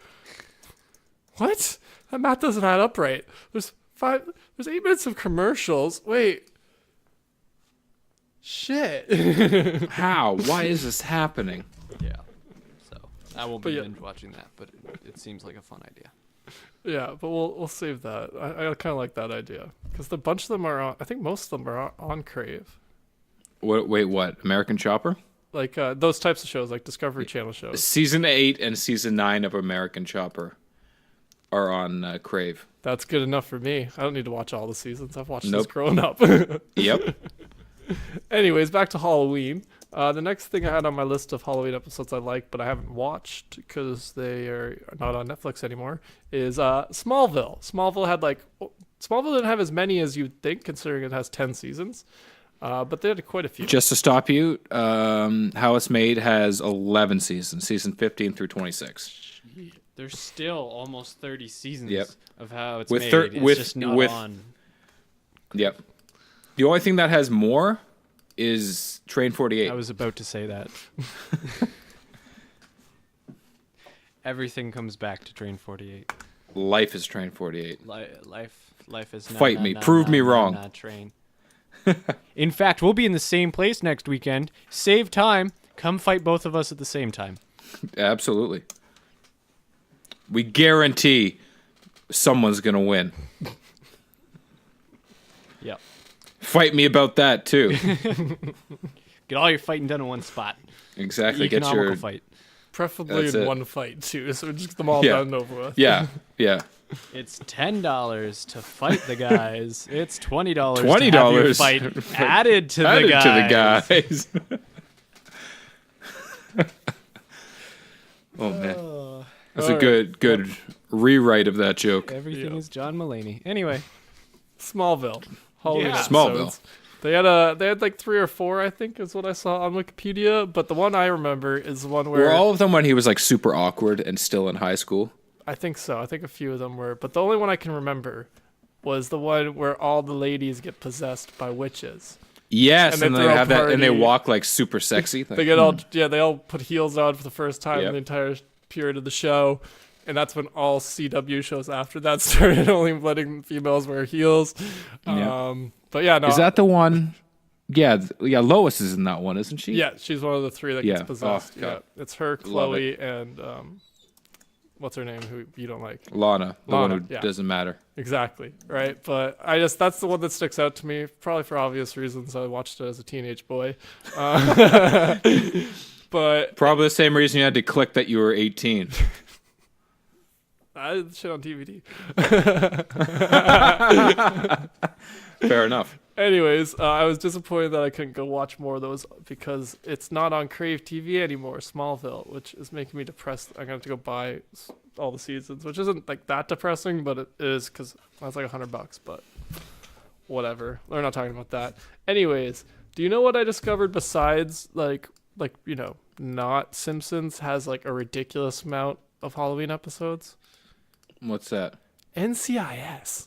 What? That math doesn't add up right. There's 8 minutes of commercials. Wait. Shit. How? Why is this happening? Yeah. So I won't be binge watching that, but it seems like a fun idea. Yeah, but we'll save that. I kind of like that idea because the bunch of them are on. I think most of them are on Crave. Wait, what? American Chopper? Like those types of shows, like Discovery Channel shows. Season 8 and Season 9 of American Chopper are on Crave. That's good enough for me. I don't need to watch all the seasons. I've watched this growing up. Yep. Anyways, back to Halloween. The next thing I had on my list of Halloween episodes I like, but I haven't watched because they are not on Netflix anymore, is Smallville. Smallville didn't have as many as you'd think, considering it has 10 seasons, but they had quite a few. Just to stop you, How It's Made has 11 seasons, season 15 through 26. There's still almost 30 seasons of How It's Made. It's just not on. Yep. The only thing that has more is Train 48. I was about to say that. Everything comes back to Train 48. Life is Train 48. Life is Fight me. Prove me wrong. Train. In fact, we'll be in the same place next weekend. Save time. Come fight both of us at the same time. Absolutely. We guarantee someone's gonna win. Yep. Fight me about that too. Get all your fighting done in one spot. Exactly. Get Economical your fight. Preferably That's in it. one fight too, so just get them all Yeah. done and over with. yeah. It's $10 to fight the guys. It's $20 to $20 have your fight added to Added the guys. to the guys. Oh man, that's a All good rewrite of that joke. Everything Yeah. is John Mulaney. Anyway, Smallville. Halloween Yeah. episodes. They had like 3 or 4, I think, is what I saw on Wikipedia. But the one I remember is the one where Were all of them when he was like super awkward and still in high school? I think so. I think a few of them were, but the only one I can remember was the one where all the ladies get possessed by witches. Yes, And they and they throw a have that, and they party. walk like super sexy. Like, They get all they all put heels on for the first time in Yep. the entire period of the show, and that's when all CW shows after that started only letting females wear heels. Yeah. But yeah, no. Is that the one? Yeah, Lois is in that one, isn't she? Yeah, she's one of the 3 that Yeah. gets possessed. Oh, God. Yeah, it's her, Love Chloe, and what's her name? Who you don't like? Lana, the Lana, one who yeah. doesn't matter. Exactly, right? But that's the one that sticks out to me, probably for obvious reasons. I watched it as a teenage boy. But Probably the same reason you had to click that you were 18. I did the shit on DVD. Fair enough. Anyways, I was disappointed that I couldn't go watch more of those because it's not on Crave TV anymore, Smallville, which is making me depressed. I'm going to have to go buy all the seasons, which isn't like that depressing, but it is because that's like $100, but whatever. We're not talking about that. Anyways, do you know what I discovered besides like, not Simpsons has like a ridiculous amount of Halloween episodes? What's that? NCIS.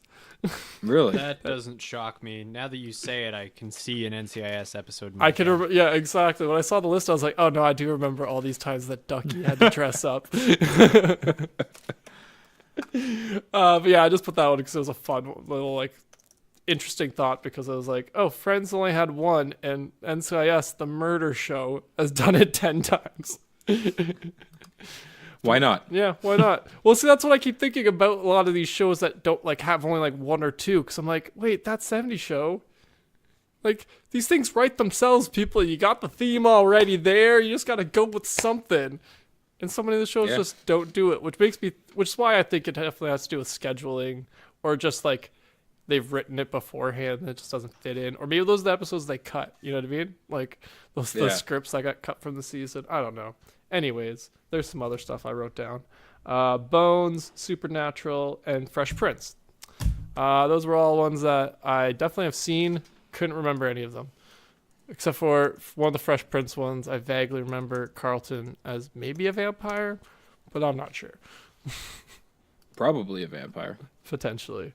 Really? that doesn't shock me. Now that you say it, I can see an NCIS episode. in I my can head. remember, yeah, exactly. When I saw the list, I was like, oh no, I do remember all these times that Ducky had to dress up. But yeah, I just put that one because it was a fun little, like, interesting thought because I was like, oh, Friends only had one, and NCIS, the murder show, has done it 10 times. Why not? Yeah, why not? Well, see, that's what I keep thinking about a lot of these shows that don't like have only like 1 or 2. Because I'm like, wait, that 70s show. Like these things write themselves. People, you got the theme already there. You just got to go with something. And so many of the shows Yeah. just don't do it, which is why I think it definitely has to do with scheduling or just like they've written it beforehand and it just doesn't fit in. Or maybe those are the episodes they cut. You know what I mean? Like those Yeah. scripts that got cut from the season. I don't know. Anyways, there's some other stuff I wrote down. Bones, Supernatural, and Fresh Prince. Those were all ones that I definitely have seen. Couldn't remember any of them. Except for one of the Fresh Prince ones. I vaguely remember Carlton as maybe a vampire, but I'm not sure. Probably a vampire. Potentially.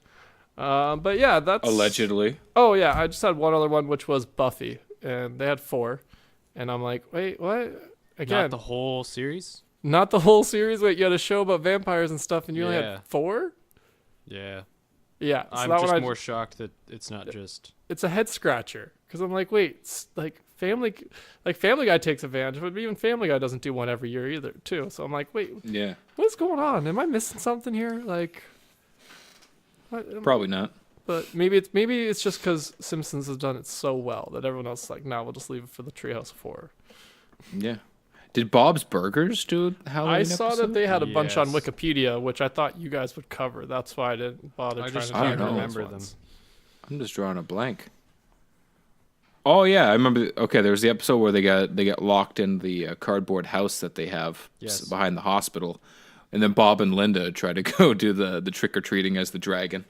But yeah, that's... Allegedly. Oh yeah, I just had one other one, which was Buffy. And they had 4. And I'm like, wait, what? Again, Not the whole series. not the whole series. Wait, you had a show about vampires and stuff, and you only Yeah. had 4? Yeah, Yeah, so I'm that just one more shocked that it's not just. it's a head scratcher because I'm like, wait, like Family Guy takes advantage, but even Family Guy doesn't do one every year either, too. So I'm like, wait, Yeah. what's going on? Am I missing something here? Like, what, Probably not. but maybe it's just because Simpsons has done it so well that everyone else is like, nah, we'll just leave it for the Treehouse of Horror. Yeah. Did Bob's Burgers do Halloween I saw episode? that they had a bunch on Yes. Wikipedia, which I thought you guys would cover. That's why I didn't bother I trying just to can't find those remember them. ones. I'm just drawing a blank. Oh yeah, I remember. Okay, there was the episode where they get locked in the cardboard house that they have Yes. behind the hospital, and then Bob and Linda try to go do the trick or treating as the dragon.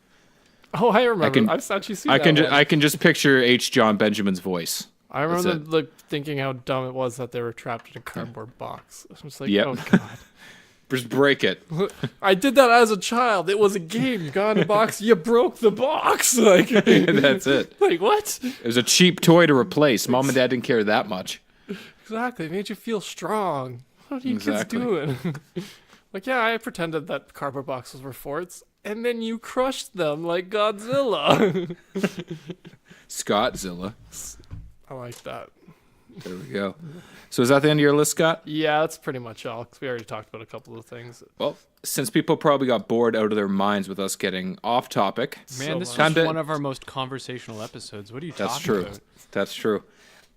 Oh, I remember. can- I've actually seen I that can one. I can just picture H. John Benjamin's voice. I remember That's like thinking how dumb it was that they were trapped in a cardboard box. I was just like, Yep. oh god. Just break it. I did that as a child. It was a game. You got in the box, you broke the box. Like That's it. like what? It was a cheap toy to replace. Mom and Dad didn't care that much. Exactly. It made you feel strong. What are you Exactly. kids doing? Like, yeah, I pretended that cardboard boxes were forts, and then you crushed them like Godzilla. Scottzilla. I like that. There we go. So is that the end of your list, Scott? Yeah, that's pretty much all. 'Cause we already talked about a couple of things. Well, since people probably got bored out of their minds with us getting off topic. Man, So this much. was Time to- one of our most conversational episodes. What are you That's talking true. about? That's true.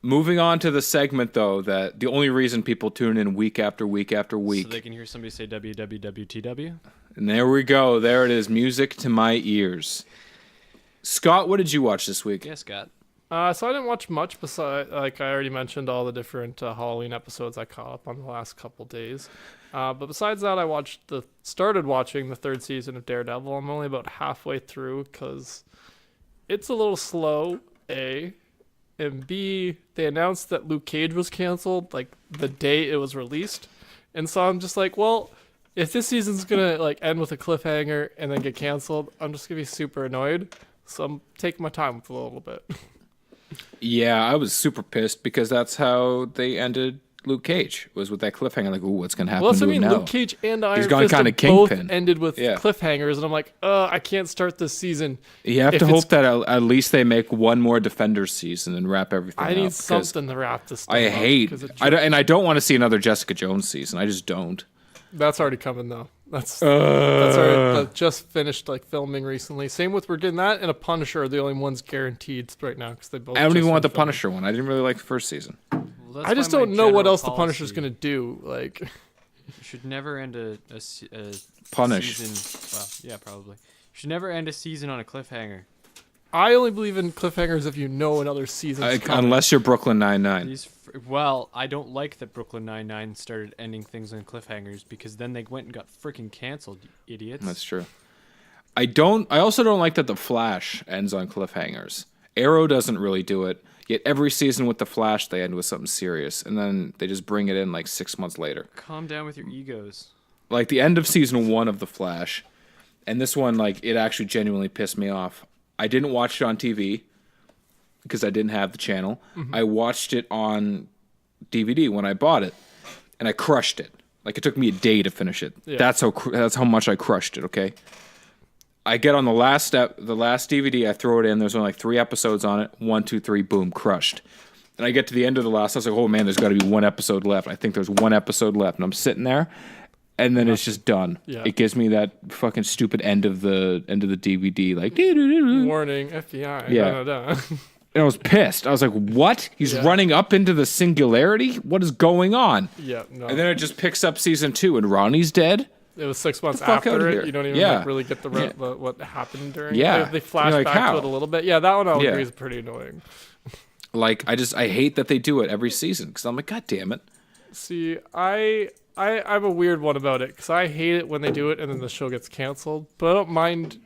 Moving on to the segment, though, that the only reason people tune in week after week after week. So they can hear somebody say WWWTW? And there we go. There it is. Music to my ears. Scott, what did you watch this week? Yeah, Scott. So I didn't watch much besides, like I already mentioned, all the different Halloween episodes I caught up on the last couple days. But besides that, I started watching the third season of Daredevil. I'm only about halfway through because it's a little slow, A. And B, they announced that Luke Cage was canceled like the day it was released. And so I'm just like, well, if this season's going to like end with a cliffhanger and then get canceled, I'm just going to be super annoyed. So I'm taking my time with it a little bit. Yeah, I was super pissed because that's how they ended Luke Cage, was with that cliffhanger. Like, ooh, what's going to happen Well, that's to what I him mean. now? Luke Cage and Iron He's gone Fist kinda have both Kingpin. ended with Yeah. cliffhangers, and I'm like, I can't start this season. You have if to it's- hope that at least they make one more Defenders season and wrap everything up. I need 'cause something to wrap this. I stuff up, hate, 'cause it I don't want to see another Jessica Jones season. I just don't. That's already coming though. That's already that just finished like filming recently. Same with we're getting that and a Punisher are the only ones guaranteed right now because they both. I don't just even want the finished filming. Punisher one. I didn't really like the first season. Well, that's I just why my don't know what general else the Punisher's policy- gonna do. Like, You should never end a Punish. season. Well, yeah, probably. You should never end a season on a cliffhanger. I only believe in cliffhangers if you know another season's coming. Unless you're Brooklyn Nine-Nine. Well, I don't like that Brooklyn Nine-Nine started ending things on cliffhangers because then they went and got freaking canceled, you idiots. That's true. I also don't like that The Flash ends on cliffhangers. Arrow doesn't really do it. Yet every season with The Flash, they end with something serious. And then they just bring it in like 6 months later. Calm down with your egos. Like the end of season 1 of The Flash. And this one, like, it actually genuinely pissed me off. I didn't watch it on TV because I didn't have the channel. Mm-hmm. I watched it on DVD when I bought it, and I crushed it. Like, it took me a day to finish it. Yeah. That's how much I crushed it. Okay. I get on the last DVD. I throw it in. There's only like 3 episodes on it. 1, 2, 3, boom, crushed. And I get to the end of the last. I was like, oh man, there's got to be 1 episode left. I think there's 1 episode left, and I'm sitting there. And then it's just done. Yeah. It gives me that fucking stupid end of the DVD, like. Warning, FBI. Yeah. Da-da-da. And I was pissed. I was like, "What? He's Yeah. running up into the singularity? What is going on?" Yeah, no. And then it just picks up season 2, and Ronnie's dead. It was 6 months fuck outta after here. it. You don't even Yeah. like, really get what happened during. Yeah. They flash You're like, back how? to it a little bit. Yeah, that one I'll Yeah. agree is pretty annoying. Like, I hate that they do it every season because I'm like, God damn it! See, I'm a weird one about it because I hate it when they do it and then the show gets canceled. But I don't mind.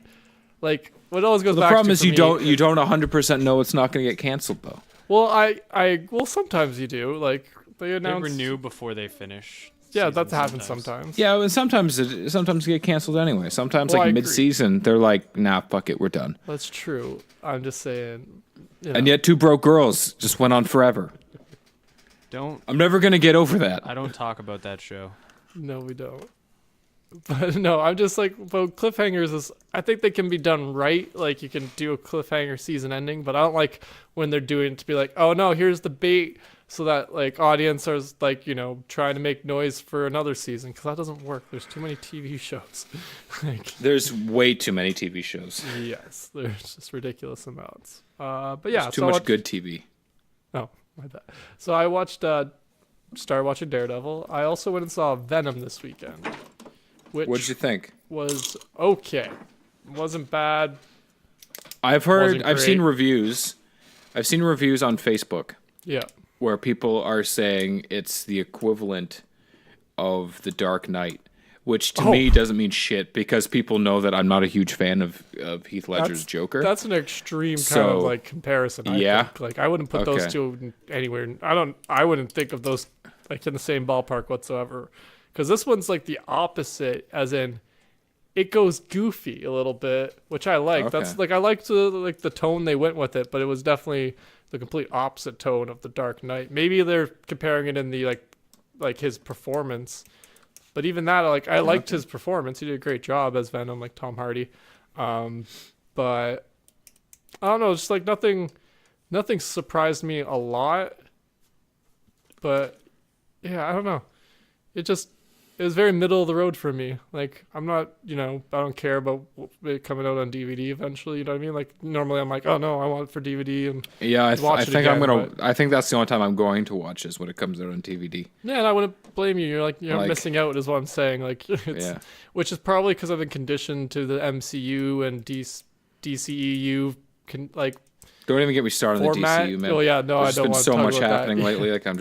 Like, what always goes The back problem to is for you me don't 100% know it's not going to get canceled though. Well, well, sometimes you do. Like they They announce. renew before they finish. Yeah, seasons that happens sometimes. Yeah, and sometimes it get canceled anyway. Sometimes Well, I like agree. mid-season, they're like, "Nah, fuck it, we're done." That's true. I'm just saying. You know. And yet, Two Broke Girls just went on forever. Don't. I'm never gonna get over that. I don't talk about that show. No, we don't. But no, I'm just like, well, cliffhangers is. I think they can be done right. Like you can do a cliffhanger season ending, but I don't like when they're doing it to be like, oh no, here's the bait, so that like audience is like, trying to make noise for another season because that doesn't work. There's too many TV shows. Like There's way too many TV shows. yes, there's just ridiculous amounts. But yeah, There's too so I much watched- good TV. Oh, my bad. So I started watching Daredevil. I also went and saw Venom this weekend, which What did you think? was okay. Wasn't bad. I've Wasn't seen great. reviews. I've seen reviews on Facebook Yeah. where people are saying it's the equivalent of The Dark Knight, which to me doesn't mean shit because people know that I'm not a huge fan of Heath Ledger's Joker. That's an extreme kind So, of like comparison. I yeah. think. Like I wouldn't put those Okay. two anywhere. I wouldn't think of those like in the same ballpark whatsoever. Because this one's like the opposite, as in it goes goofy a little bit, which I like. Okay. That's like I liked the tone they went with it, but it was definitely the complete opposite tone of The Dark Knight. Maybe they're comparing it in the like his performance, but even that, like I liked his performance. He did a great job as Venom, like Tom Hardy. But I don't know, just like nothing surprised me a lot. But yeah, I don't know. It was very middle of the road for me. Like, I'm not, I don't care about it coming out on DVD eventually. You know what I mean? Like, normally I'm like, oh no, I want it for DVD and Yeah, I think again, I'm gonna. I think that's the only time I'm going to watch is when it comes out on DVD. Yeah, and I wouldn't blame you. You're Like- missing out, is what I'm saying. Like, which is probably because I've been conditioned to the MCU and DCEU Don't even get me started on the format. DCU, man. Oh yeah, no, There's I don't been want to so talk much about that. happening lately. Like I'm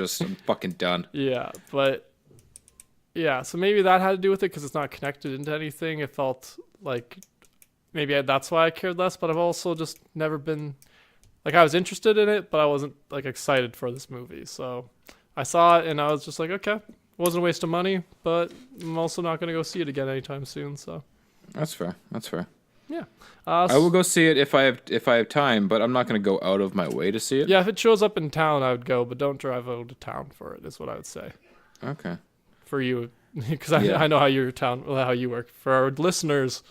fucking done. Yeah, but yeah, so maybe that had to do with it because it's not connected into anything. It felt like maybe that's why I cared less. But I've also just never been like, I was interested in it, but I wasn't like excited for this movie. So I saw it and I was just like, okay, it wasn't a waste of money, but I'm also not gonna go see it again anytime soon. So That's fair. That's fair. yeah, I will go see it if I have time, but I'm not going to go out of my way to see it. yeah. If it shows up in town, I would go, but don't drive out of town for it. Is what I would say. Okay. For you, because Yeah. I know how how you work. For our listeners,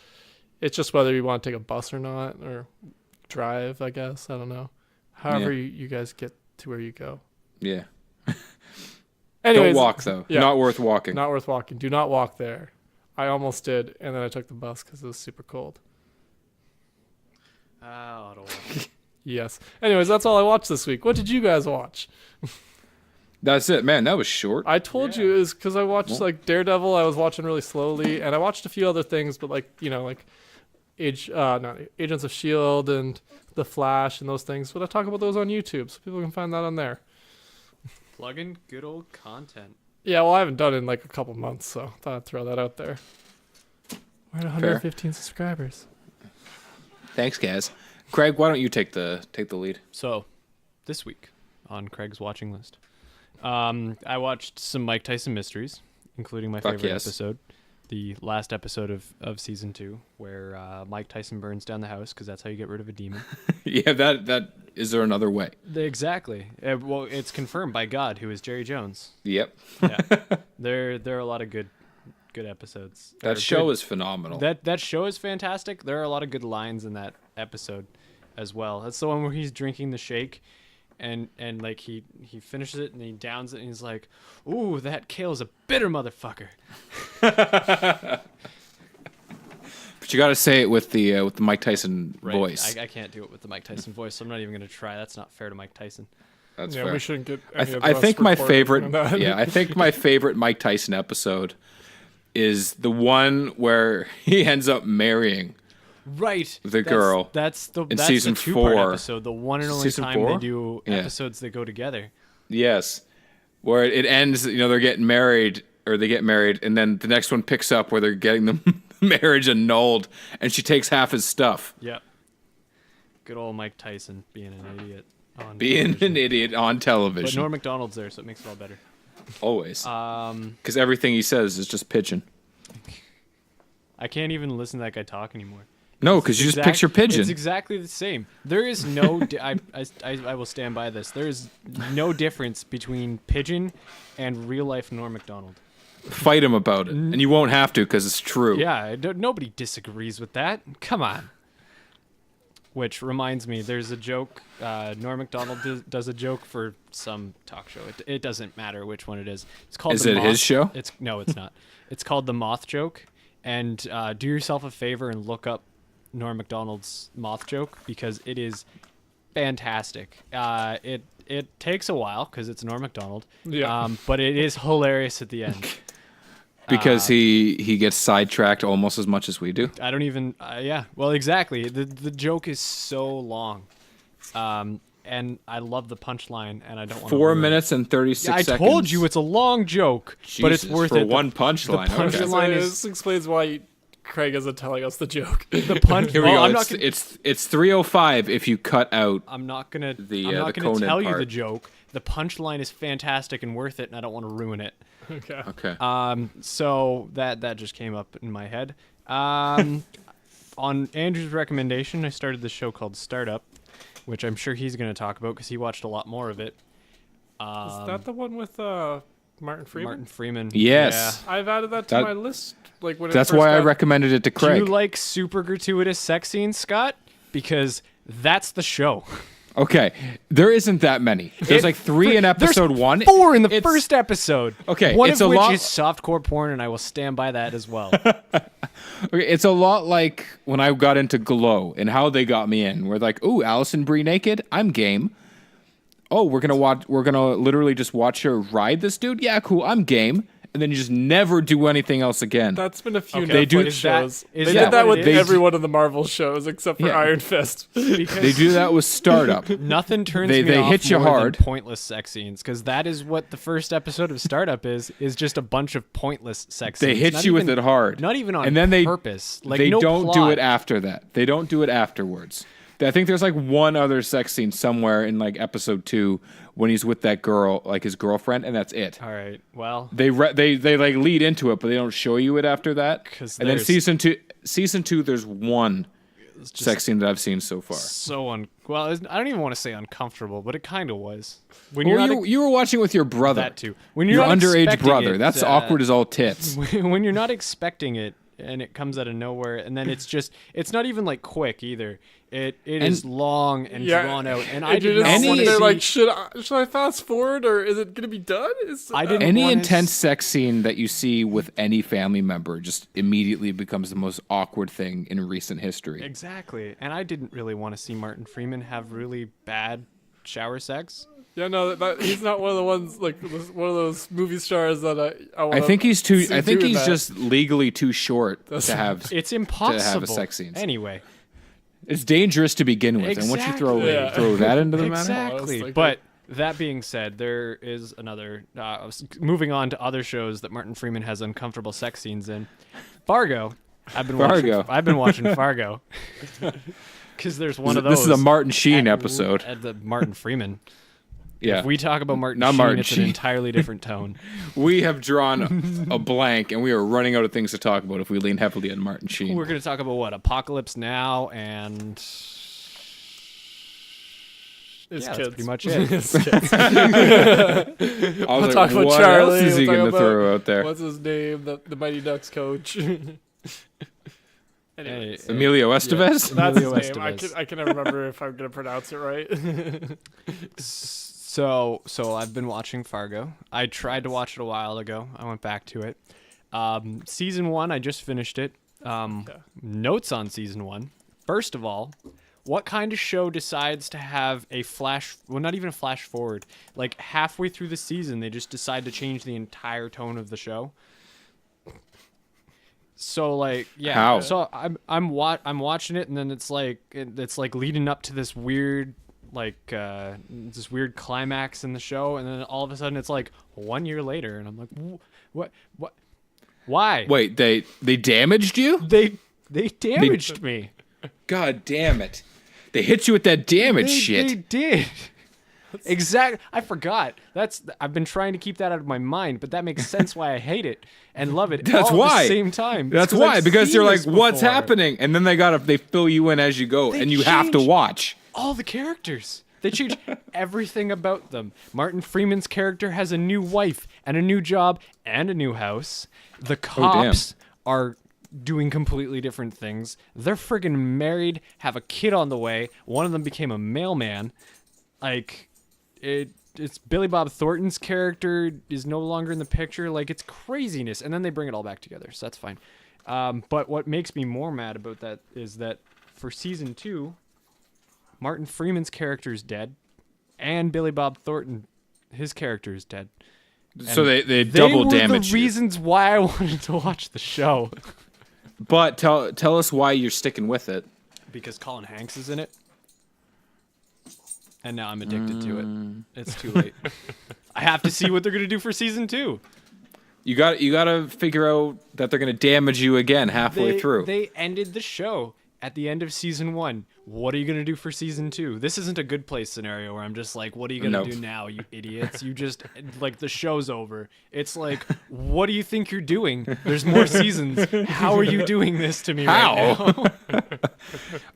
it's just whether you want to take a bus or not, or drive, I guess. I don't know. However you guys get to where you go. Yeah. Anyways, Don't walk though. yeah. Not worth walking. Not worth walking. Do not walk there. I almost did, and then I took the bus because it was super cold. Ottawa. Yes. Anyways, that's all I watched this week. What did you guys watch? That's it, man. That was short. I told you it was because I watched like Daredevil. I was watching really slowly, and I watched a few other things, but like not Agents of Shield and The Flash and those things. But I talk about those on YouTube, so people can find that on there. Plugging good old content. Yeah, well, I haven't done it in like a couple months, so I thought I'd throw that out there. We're at 115 subscribers. Thanks, guys. Craig, why don't you take the lead? So, this week on Craig's watching list, I watched some Mike Tyson mysteries, including my favorite episode, the last episode of season 2, where Mike Tyson burns down the house because that's how you get rid of a demon. Yeah, that is there another way? Exactly. Well, it's confirmed by God, who is Jerry Jones. Yep. Yeah, there are a lot of good episodes. That show is phenomenal. That show is fantastic. There are a lot of good lines in that episode as well. That's the one where he's drinking the shake and like he finishes it and he downs it and he's like, "Ooh, that kale's a bitter motherfucker." But you got to say it with the Mike Tyson voice. I can't do it with the Mike Tyson voice, so I'm not even going to try. That's not fair to Mike Tyson. That's Yeah, fair. we shouldn't get. I think my favorite. Yeah, I think my favorite Mike Tyson episode is the one where he ends up marrying Right. the girl. That's in that's season the two-part 4. episode, the one and only Season time 4? they do Yeah. episodes that go together. Yes, where it ends. They're getting married, or they get married, and then the next one picks up where they're getting the marriage annulled, and she takes half his stuff. Yep. Good old Mike Tyson being an idiot. Being television. an idiot on But television. Norm Macdonald's there, so it makes it all better. Always. Because everything he says is just pigeon. I can't even listen to that guy talk anymore. No, because you just picture pigeon. It's exactly the same. There is no. I will stand by this. There is no difference between pigeon and real life Norm Macdonald. Fight him about it, and you won't have to because it's true. Yeah, nobody disagrees with that. Come on. Which reminds me, there's a joke. Norm Macdonald does a joke for some talk show. It doesn't matter which one it is. It's called. Is the it Moth. his show? It's not. It's called the Moth Joke. And do yourself a favor and look up Norm Macdonald's Moth Joke because it is fantastic. It takes a while because it's Norm Macdonald. Yeah. But it is hilarious at the end. Because he gets sidetracked almost as much as we do. I don't even. Yeah. Well, exactly. The joke is so long, and I love the punchline, and I don't want 4 minutes and 36 I seconds. told you it's a long joke, but it's Jesus, worth for it. one punchline. the punch Okay. line This explains why Craig isn't telling us the joke. The punch. Here we well, go. I'm not gonna, It's 3:05 if you cut out. I'm not gonna. the I'm not gonna Conan tell you part. the joke. The punchline is fantastic and worth it, and I don't want to ruin it. Okay. Okay. So that just came up in my head. On Andrew's recommendation, I started this show called Startup, which I'm sure he's going to talk about because he watched a lot more of it. Is that the one with Martin Freeman? Martin Freeman. Yes. I've added that to That- my list. Like when it That's first why I got- recommended it to Yeah. Do Craig. you like super gratuitous sex scenes, Scott? Because that's the show. Okay, there isn't that many. There's like 3 in episode 1. 4 in the first episode. Okay, one it's of a which lot- is softcore porn, and I will stand by that as well. Okay, it's a lot like when I got into Glow and how they got me in. We're like, ooh, Allison Brie naked? I'm game. Oh, we're gonna literally just watch her ride this dude? Yeah, cool, I'm game. And then you just never do anything else again. That's been a few They do- Netflix shows. Is They that did that what with it is? every one of the Marvel shows except for Yeah. Iron Fist. They do that with Startup. Nothing turns They me off hit you more hard. than pointless sex scenes, because that is what the first episode of Startup is just a bunch of pointless sex They scenes. hit Not you even- with it hard. Not even on And then purpose. Like, they no don't do plot. it after that. They don't do it afterwards. I think there's like one other sex scene somewhere in like episode 2 when he's with that girl, like his girlfriend, and that's it. All right, well, They like lead into it, but they don't show you it after that. 'Cause And then there's- season two, there's one it's just sex scene that I've seen so far. well, I don't even want to say uncomfortable, but it kind of was. When Well, not you were watching with your brother. that too. When Your not underage expecting brother. it, That's awkward as all tits. when you're not expecting it and it comes out of nowhere, and then it's not even like quick either. It is long and drawn out, and I did not Any- want to They're see. like, should I fast forward or is it gonna be done? I didn't Any wanna intense sex scene that you see with any family member just immediately becomes the most awkward thing in recent history. Exactly, and I didn't really want to see Martin Freeman have really bad shower sex. Yeah, no, he's not one of the ones like one of those movie stars that I want. I think he's too. see I think doing he's that. just legally too short to have. It's impossible. sex scenes. Anyway, It's dangerous to begin with, and once you throw Exactly. Yeah. throw that into the matter, exactly. thinking- But that being said, there is another. Moving on to other shows that Martin Freeman has uncomfortable sex scenes in. Fargo. I've been watching Fargo. Because there's one of those. this is a Martin Sheen at- episode. At the Martin Freeman. Yeah, If we talk about Martin Not Sheen, Martin it's Sheen. an entirely different tone. we have drawn a blank, and we are running out of things to talk about if we lean heavily on Martin Sheen. We're going to talk about what? Apocalypse Now and... It's yeah, kids. that's pretty much it. It's kids. I was We'll talk about what Charlie. else is he we'll going talk to about- throw out there? What's his name? The Mighty Ducks coach. Anyway, Hey, Emilio Estevez? that's his Emilio name. Estevez. I can never remember if I'm gonna pronounce it right. So I've been watching Fargo. I tried to watch it a while ago. I went back to it. Season 1, I just finished it. Notes on season 1. First of all, what kind of show decides to have a not even a flash forward, like halfway through the season, they just decide to change the entire tone of the show? So like, yeah. How? So I'm watching it, and then it's like leading up to this weird climax in the show, and then all of a sudden it's like 1 year later, and I'm like, what, why? Wait, they damaged you? They damaged me. God damn it! They hit you with that damage They shit. did. Exactly. I forgot. I've been trying to keep that out of my mind, but that makes sense why I hate it and love it. That's all why. At the same time. That's It's 'cause why, I've because seen you're like, this what's before. happening? And then they fill you in as you go, They and you have to change- watch. All the characters. They change everything about them. Martin Freeman's character has a new wife and a new job and a new house. The cops are doing completely different things. They're friggin' married, have a kid on the way. One of them became a mailman. Like, it's Billy Bob Thornton's character is no longer in the picture. Like, it's craziness. And then they bring it all back together, so that's fine. But what makes me more mad about that is that for season 2, Martin Freeman's character is dead, and Billy Bob Thornton, his character is dead. So And they double were damage the you. reasons why I wanted to watch the show. But tell us why you're sticking with it. Because Colin Hanks is in it. And now I'm addicted to it. It's too late. I have to see what they're going to do for season 2. You got to figure out that they're going to damage you again halfway through. They ended the show at the end of season 1. What are you going to do for season 2? This isn't a Good Place scenario where I'm just like, what are you going to Nope. do now, you idiots? You just, like, the show's over. It's like, what do you think you're doing? There's more seasons. How are you doing this to me right now?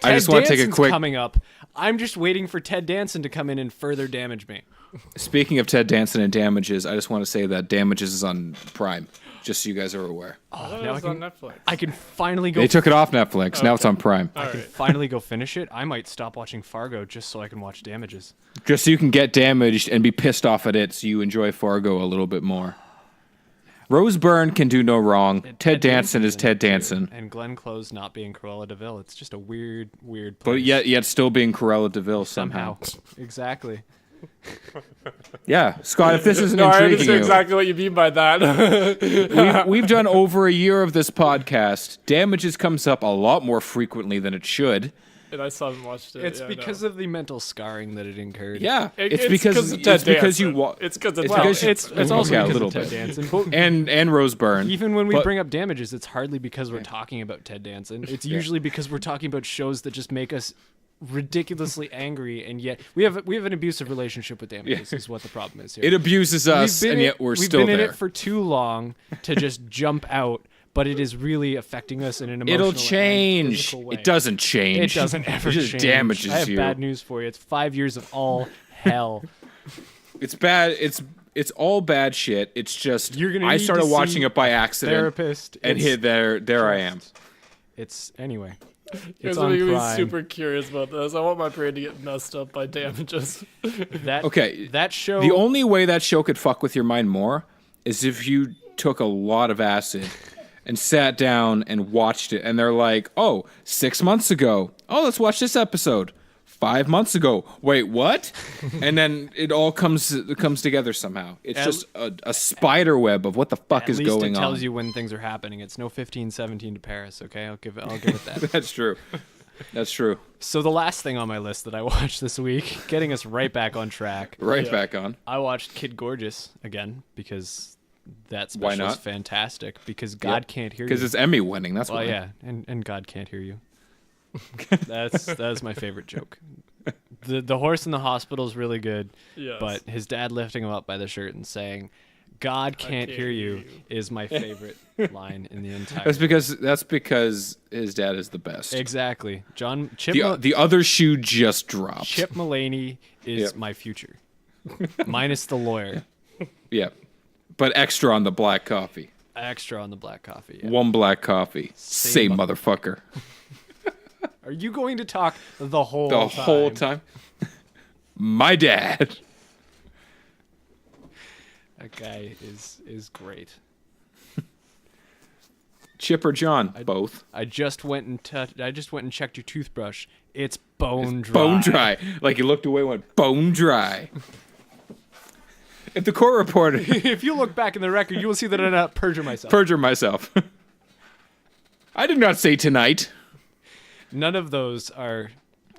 I just want to take a Danson's quick. coming up. I'm just waiting for Ted Danson to come in and further damage me. Speaking of Ted Danson and damages, I just want to say that damages is on Prime. just so you guys are aware. I thought now it was on Netflix. I can finally go. They took it off Netflix. Now it's on Prime. All I can right. finally go finish it. I might stop watching Fargo just so I can watch Damages. Just so you can get damaged and be pissed off at it so you enjoy Fargo a little bit more. Rose Byrne can do no wrong. Ted Danson is Ted Danson. And Glenn Close not being Cruella DeVille. It's just a weird place. But yet still being Cruella DeVille somehow. Exactly. Yeah, Scott, if this isn't No, I intriguing understand you, exactly what you mean by that. we've done over a year of this podcast. Damages comes up a lot more frequently than it should. And I still haven't watched it. It's Yeah, I because know. of the mental scarring that it incurred. Yeah, It's because of Ted it's because Danson. you It's because it's well, because you- It's also Yeah, a because little of Ted bit. Danson. and Rose Byrne. Even when we But- bring up Damages, it's hardly because we're talking about Ted Danson. It's usually because we're talking about shows that just make us ridiculously angry, and yet we have an abusive relationship with Damages. Is what the problem is here. It abuses us, and yet we're still We've been there. in it for too long to just jump out, but it is really affecting us in an emotional It'll change. and physical way. It doesn't change. It doesn't ever It just change. damages I have you. bad news for you. It's 5 years of all hell. It's bad. It's all bad shit. It's just You're gonna I need started to watching see it by accident, Therapist. and it's there I am. It's anyway. You It's guys are on making me Prime. super curious about this. I want my brain to get messed up by Damages. Okay, That show. the only way that show could fuck with your mind more is if you took a lot of acid and sat down and watched it, and they're like, "Oh, 6 months ago. Oh, let's watch this episode. 5 months ago. Wait, what?" And then it all comes together somehow. It's At- just a spider web of what the fuck At is least going it tells on. you when things are happening. It's no 15-17 to Paris. Okay, I'll give it that. That's true. That's true. So the last thing on my list that I watched this week, getting us right back on track, Right Yeah. back on. I watched Kid Gorgeous again because that Why special is not? fantastic. Because God can't hear you. Because it's Emmy winning. That's Well, why. yeah, and God can't hear you. That's my favorite joke. The horse in the hospital is really good, Yes. but his dad lifting him up by the shirt and saying, "God can't hear you," is my favorite line in the entire. That's because his dad is the best. Exactly, The other shoe just dropped. Chip Mulaney is Yep. my future, minus the lawyer. Yeah. But extra on the black coffee. Extra on the black coffee. Yeah. One black coffee. Same motherfucker. Are you going to talk the whole The time? whole time. My dad. That guy is great. Chip or John? Both. I just went and checked your toothbrush. It's bone dry. Bone dry. Like you looked away and went, bone dry. If the court reporter... If you look back in the record, you will see that I did not perjure myself. Perjure myself. I did not say tonight. None of those are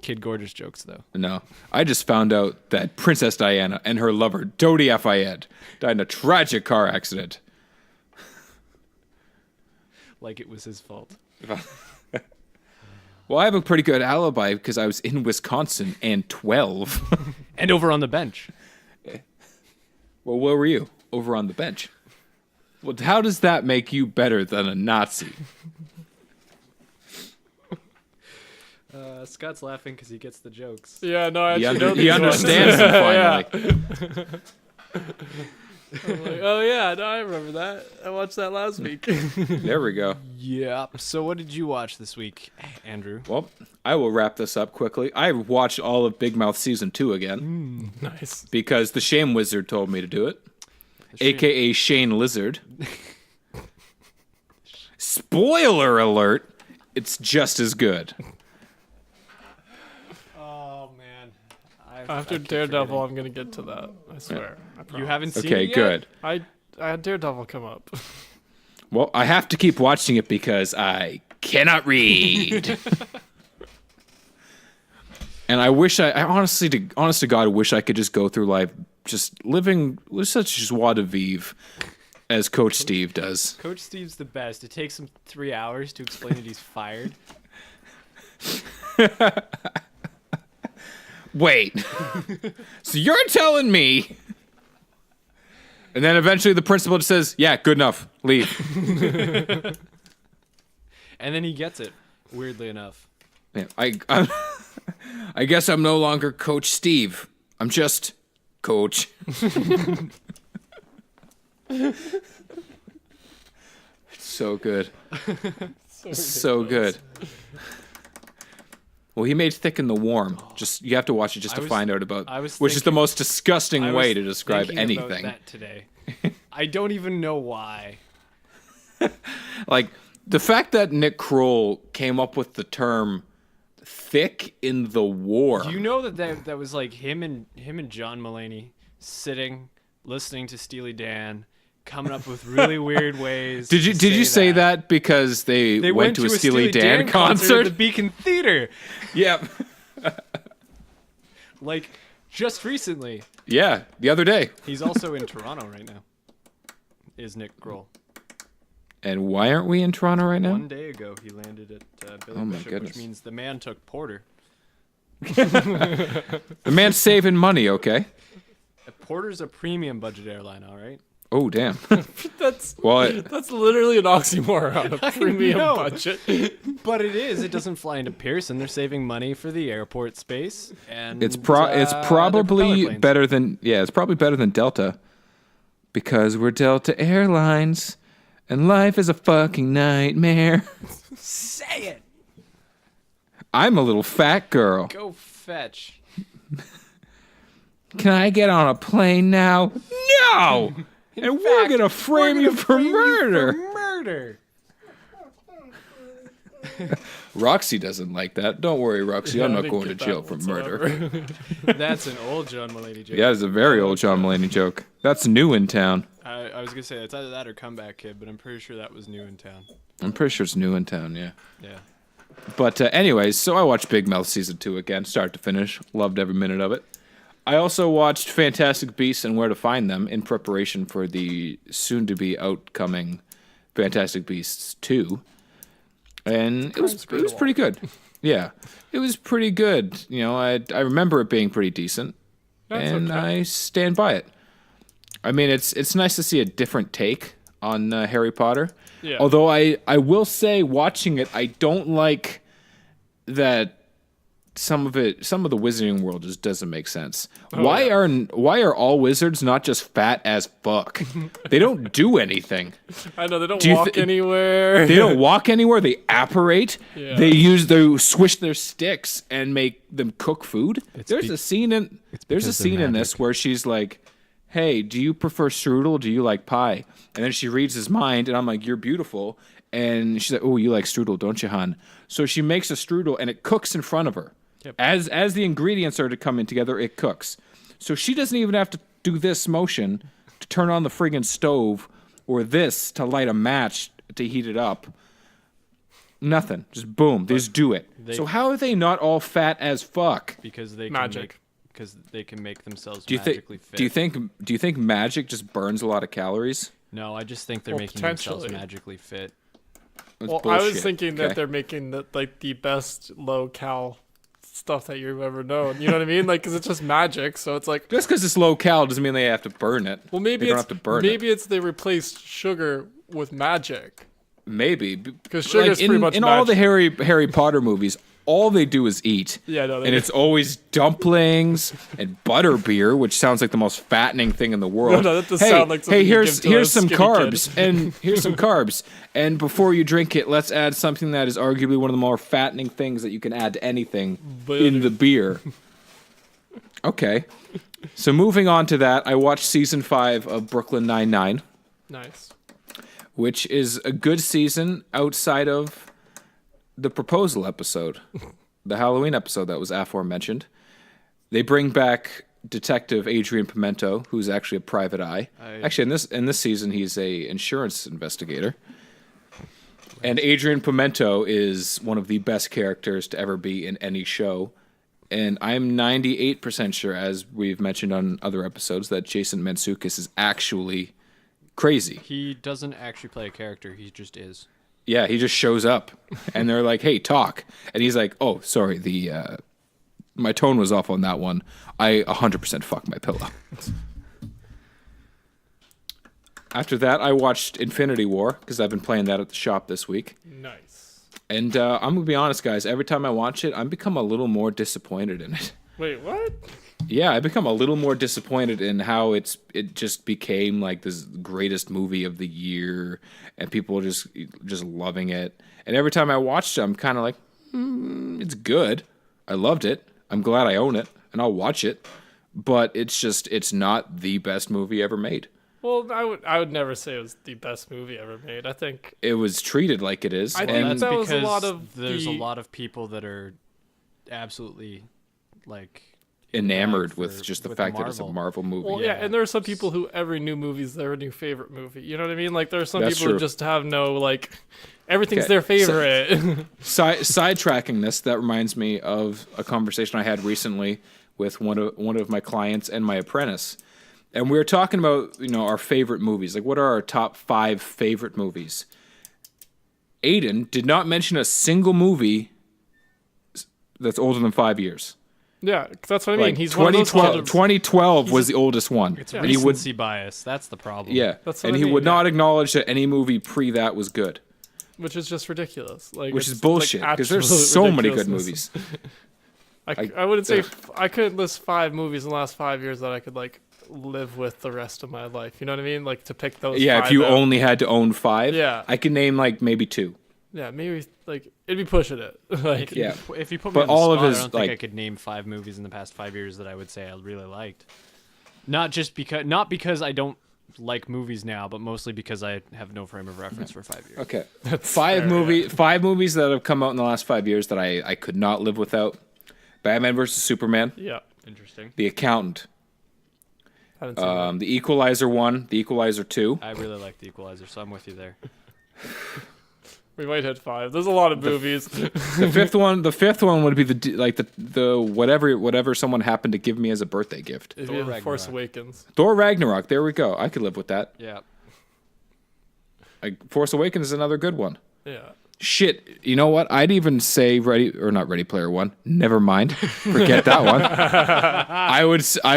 Kid Gorgeous jokes, though. No. I just found out that Princess Diana and her lover, Dodi Fayed, died in a tragic car accident. Like it was his fault. Well, I have a pretty good alibi because I was in Wisconsin and 12. And over on the bench. Well, where were you? Over on the bench. Well, how does that make you better than a Nazi? Scott's laughing because he gets the jokes. Yeah, no, I He, actually know he these ones. understands them finally. I'm like, oh yeah, no, I remember that. I watched that last week. There we go. Yep. So what did you watch this week, Andrew? Well, I will wrap this up quickly. I watched all of Big Mouth Season 2 again Nice. because the Shame Wizard told me to do it, a.k.a. Shane Lizard. Spoiler alert, it's just as good. Oh man. After Daredevil, I'm gonna get to that. I swear. I You promise. haven't seen Okay, it yet? good. I had Daredevil come up. Well, I have to keep watching it because I cannot read. And I wish I honest to God, wish I could just go through life just living with such joie de vivre as Coach Steve does. Coach Steve's the best. It takes him 3 hours to explain that he's fired. Wait. So you're telling me? And then eventually the principal just says, "Yeah, good enough. Leave." And then he gets it, weirdly enough. Yeah, I guess I'm no longer Coach Steve. I'm just Coach. So good. So good. Well, he made Thick and the Warm. Just you have to watch it just to find out about, which is the most disgusting way to describe anything. About that today. I don't even know why. Like the fact that Nick Kroll came up with the term "thick in the warm." You know that was like him and John Mulaney sitting, listening to Steely Dan, coming up with really weird ways. Did you say that because they went to a Steely Dan concert at the Beacon Theater? Yep. Like just recently. Yeah, the other day. He's also in Toronto right now. Is Nick Kroll. And why aren't we in Toronto right now? 1 day ago, he landed at Billy Bishop, goodness. which means the man took Porter. The man's saving money, okay? Porter's a premium budget airline, all right? Oh, damn. That's Well, that's literally an oxymoron. A premium know. budget. But it is. It doesn't fly into Pearson. They're saving money for the airport space, and it's they're probably propeller planes. better than it's probably better than Delta because we're Delta Airlines and life is a fucking nightmare. Say it. I'm a little fat girl. Go fetch. Can I get on a plane now? No. And we're gonna frame you for murder. Murder. Roxy doesn't like that. Don't worry, Roxy. I'm I not didn't going to get that jail for murder. whatsoever. That's an old John Mulaney joke. Yeah, it's a very old John Mulaney joke. That's new in town. I was gonna say it's either that or Comeback Kid, but I'm pretty sure that was new in town. I'm pretty sure it's new in town, yeah. Yeah. But anyways, so I watched Big Mouth Season 2 again, start to finish. Loved every minute of it. I also watched Fantastic Beasts and Where to Find Them in preparation for the soon-to-be outcoming Fantastic Beasts 2. And it was pretty good. Yeah, it was pretty good. You know, I remember it being pretty decent, and okay. I stand by it. I mean, it's nice to see a different take on Harry Potter. Yeah. Although I will say, watching it, I don't like that some of the Wizarding World just doesn't make sense. Why are all wizards not just fat as fuck? They don't do anything. I know they don't walk anywhere. They don't walk anywhere. They apparate. Yeah. They swish their sticks and make them cook food. There's a scene in this where she's like, "Hey, do you prefer strudel? Do you like pie?" And then she reads his mind, and I'm like, "You're beautiful." And she's like, "Oh, you like strudel, don't you, hon?" So she makes a strudel, and it cooks in front of her. Yep. As the ingredients are to come in together, it cooks. So she doesn't even have to do this motion to turn on the friggin' stove or this to light a match to heat it up. Nothing. Just boom. They just do it. So how are they not all fat as fuck? Because they Magic. Because they can make themselves Do you magically fit. Do you think magic just burns a lot of calories? No, I just think they're Well, making themselves potentially. magically fit. That's Well, I was bullshit, thinking okay? that they're making the best low cal stuff that you've ever known. You know what I mean? Like, because it's just magic, so it's like. Just because it's low cal doesn't mean they have to burn it. Well, maybe they don't it's have to burn it. maybe it's they replaced sugar with magic. Maybe Because sugar's in, pretty much in all the magic. Harry Potter movies, all they do is eat. Yeah, no, they and do. it's always dumplings and butterbeer, which sounds like the most fattening thing in the world. No, that does sound like something you here's give to a some skinny carbs, kid. and here's some carbs, and before you drink it, let's add something that is arguably one of the more fattening things that you can add to anything in the beer. Okay, so moving on to that, I watched season 5 of Brooklyn Nine-Nine. Nice. Which is a good season outside of the proposal episode, the Halloween episode that was aforementioned. They bring back Detective Adrian Pimento, who's actually a private eye. Actually, in this season, he's a insurance investigator. And Adrian Pimento is one of the best characters to ever be in any show. And I'm 98% sure, as we've mentioned on other episodes, that Jason Mantzoukas is actually crazy. He doesn't actually play a character. He just is. Yeah, he just shows up, and they're like, "Hey, talk," and he's like, "Oh, sorry, my tone was off on that one. I 100% fucked my pillow." After that, I watched Infinity War because I've been playing that at the shop this week, Nice. and I'm gonna be honest, guys. Every time I watch it, I'm become a little more disappointed in it. Wait, what? Yeah, I become a little more disappointed in how it just became like this greatest movie of the year, and people are just loving it. And every time I watched it, I'm kind of like, it's good. I loved it. I'm glad I own it, and I'll watch it. But it's not the best movie ever made. Well, I would never say it was the best movie ever made. I think It was treated like it is. I think and that was a because lot of there's the- a lot of people that are absolutely like enamored for- with just the with fact that it's a Marvel movie. Well, yeah, and there are some people who every new movie's their new favorite movie. You know what I mean? Like, there are some That's people true. who just have no, like, everything's Okay, their favorite. Sidetracking this, that reminds me of a conversation I had recently with one of my clients and my apprentice, and we were talking about our favorite movies, like what are our top 5 favorite movies. Aiden did not mention a single movie that's older than 5 years. Yeah, that's what I mean. Like He's one of those 2012, 2012 was the oldest one. it's and he would recency bias. That's the problem. yeah, That's what and I he mean, would yeah. not acknowledge that any movie pre that was good, which is just ridiculous. Like, which it's, is bullshit like, because there's absolute so many good ridiculousness. movies. I wouldn't say ugh. I couldn't list 5 movies in the last 5 years that I could like live with the rest of my life. You know what I mean? Like, to pick those. Yeah, 5 if you out. only had to own 5, Yeah. I could name like maybe 2. Yeah, maybe like it'd be pushing it. Like, Yeah. If you put But me on the all of spot, his, I don't think I like- could name 5 movies in the past 5 years that I would say I really liked. Not because I don't like movies now, but mostly because I have no frame of reference for 5 years. Okay. That's Five fair, five movies that have come out in the last 5 years that I could not live without. Batman vs Superman, Yeah, Interesting. The Accountant, haven't seen that. The Equalizer 1, The Equalizer 2. I really like The Equalizer, so I'm with you there. We might hit 5. There's a lot of movies. The fifth one would be the whatever someone happened to give me as a birthday gift. It'd Thor be The Force Ragnarok. Awakens. Thor Ragnarok, there we go. I could live with that. Yeah. Force Awakens is another good one. Yeah. Shit, you know what? I'd even say not Ready Player One. Never mind. Forget that one. I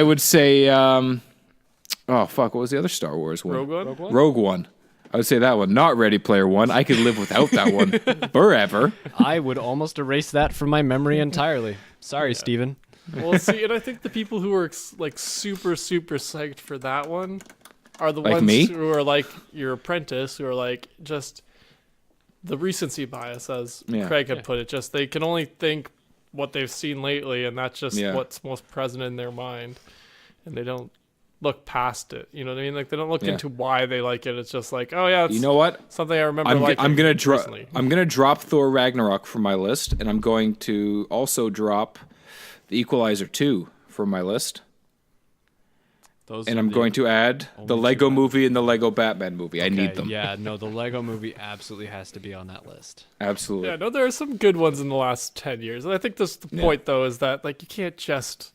would say oh fuck, what was the other Star Wars one? Rogue One? Rogue One. I would say that one, not Ready Player One. I could live without that one forever. I would almost erase that from my memory entirely. Sorry, Steven. Well, see, and I think the people who are like super psyched for that one are the Like ones me? who are like your apprentice, who are like just the recency bias, as Yeah. Craig had put it. Just they can only think what they've seen lately, and that's just Yeah. what's most present in their mind, and they don't look past it. You know what I mean? Like, they don't look Yeah. into why they like it. It's just like, oh yeah, it's You know what? something I remember I'm liking gonna recently. I'm gonna drop Thor Ragnarok from my list, and I'm going to also drop The Equalizer 2 from my list. Those And are I'm the going to add the only Lego two movie and the Lego Batman movie. I need Okay, them. Yeah, no, the Lego movie absolutely has to be on that list. Absolutely. Yeah, no, there are some good ones in the last 10 years. And I think this the Yeah. point, though, is that, like, you can't just,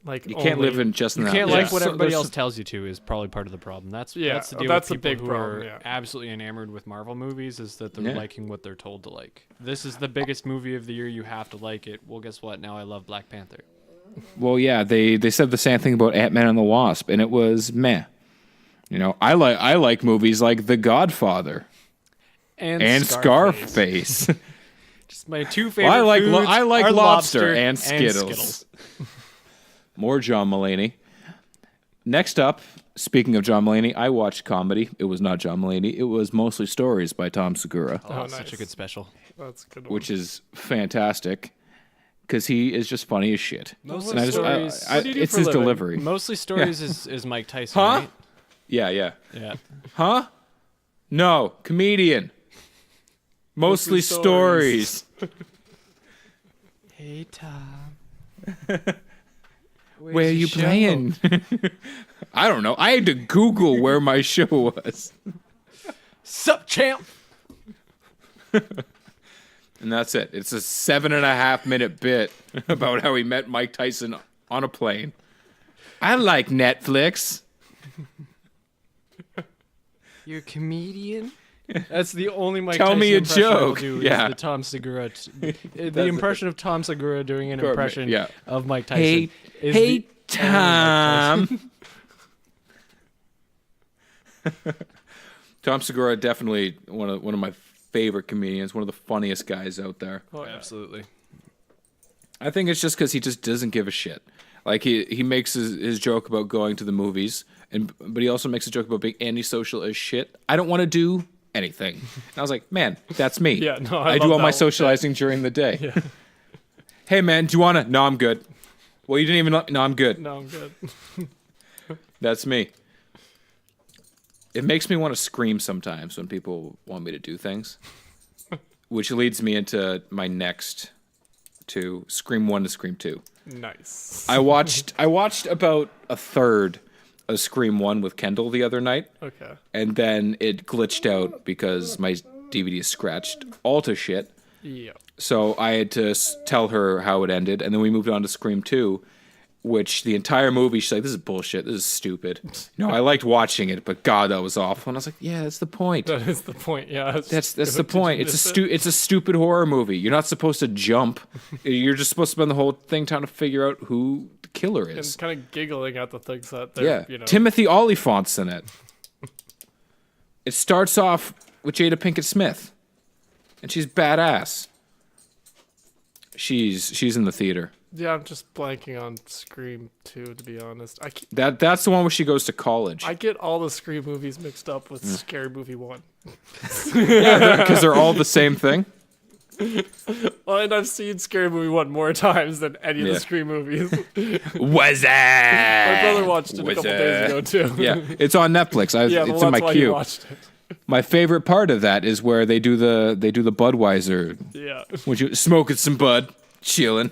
like, You can't only- live in just You that. can't Yeah. like what So everybody there's else tells you to is probably part of the problem. That's Yeah, that's the deal that's a with people big who problem, are yeah. absolutely enamored with Marvel movies is that they're Yeah. liking what they're told to like. This is the biggest movie of the year. You have to like it. Well, guess what? Now I love Black Panther. Well, yeah, they said the same thing about Ant-Man and the Wasp, and it was meh. You know, I like movies like The Godfather and Scarface. Just my two favorite. Well, foods I like are lobster and Skittles. More John Mulaney. Next up, speaking of John Mulaney, I watched comedy. It was not John Mulaney. It was Mostly Stories by Tom Segura, Oh, Oh, such nice. a good special. That's a good one. which is fantastic because he is just funny as shit. Mostly And I just, Stories. What do you do it's for a his living? delivery. Mostly Stories is Mike Tyson. Huh? Right? Yeah. Yeah. Huh? No, comedian. Mostly stories. Hey Tom. Where you playing? I don't know. I had to Google where my show was. Sup, champ? And that's it. It's a 7.5 minute bit about how he met Mike Tyson on a plane. I like Netflix. You're a comedian? That's the only Mike Tell Tyson me a impression I will joke. do is Yeah. the Tom Segura. The impression of Tom Segura doing an Perfect, impression yeah. of Mike Tyson. Hey, is hey, the only Mike Tyson. Tom. Tom Segura, definitely one of my favorite comedians, one of the funniest guys out there. Oh, yeah. Absolutely. I think it's just because he just doesn't give a shit. Like he makes his joke about going to the movies, but he also makes a joke about being antisocial as shit. I don't want to do anything. And I was like, man, that's me. Yeah, no, I love do all that my one. socializing during the day. Yeah. Hey man, do you wanna? No, I'm good. Well, you didn't even. No, I'm good. No, I'm good. That's me. It makes me want to scream sometimes when people want me to do things, which leads me into my next two, Scream 1 to Scream 2. Nice. I watched about a third of Scream 1 with Kendall the other night, Okay. and then it glitched out because my DVD is scratched all to shit. Yeah. So I had to tell her how it ended, and then we moved on to Scream 2, which the entire movie, she's like, this is bullshit, this is stupid. No, I liked watching it, but God, that was awful. And I was like, yeah, that's the point. That is the point. Yeah. That's the point. It's a stupid horror movie. You're not supposed to jump. You're just supposed to spend the whole thing trying to figure out who the killer is. And kind of giggling at the things that they're, Yeah, Timothy Olyphant's in it. It starts off with Jada Pinkett Smith, and she's badass. She's in the theater. Yeah, I'm just blanking on Scream 2, to be honest. That's the one where she goes to college. I get all the Scream movies mixed up with Scary Movie 1. Yeah, because they're all the same thing. Well, and I've seen Scary Movie 1 more times than any of the Scream movies. Was that? My brother watched it a couple days ago, too. Yeah, it's on Netflix. Yeah, it's in my why queue. you watched it. My favorite part of that is where they do the Budweiser. Yeah. When you smoking some bud, chilling.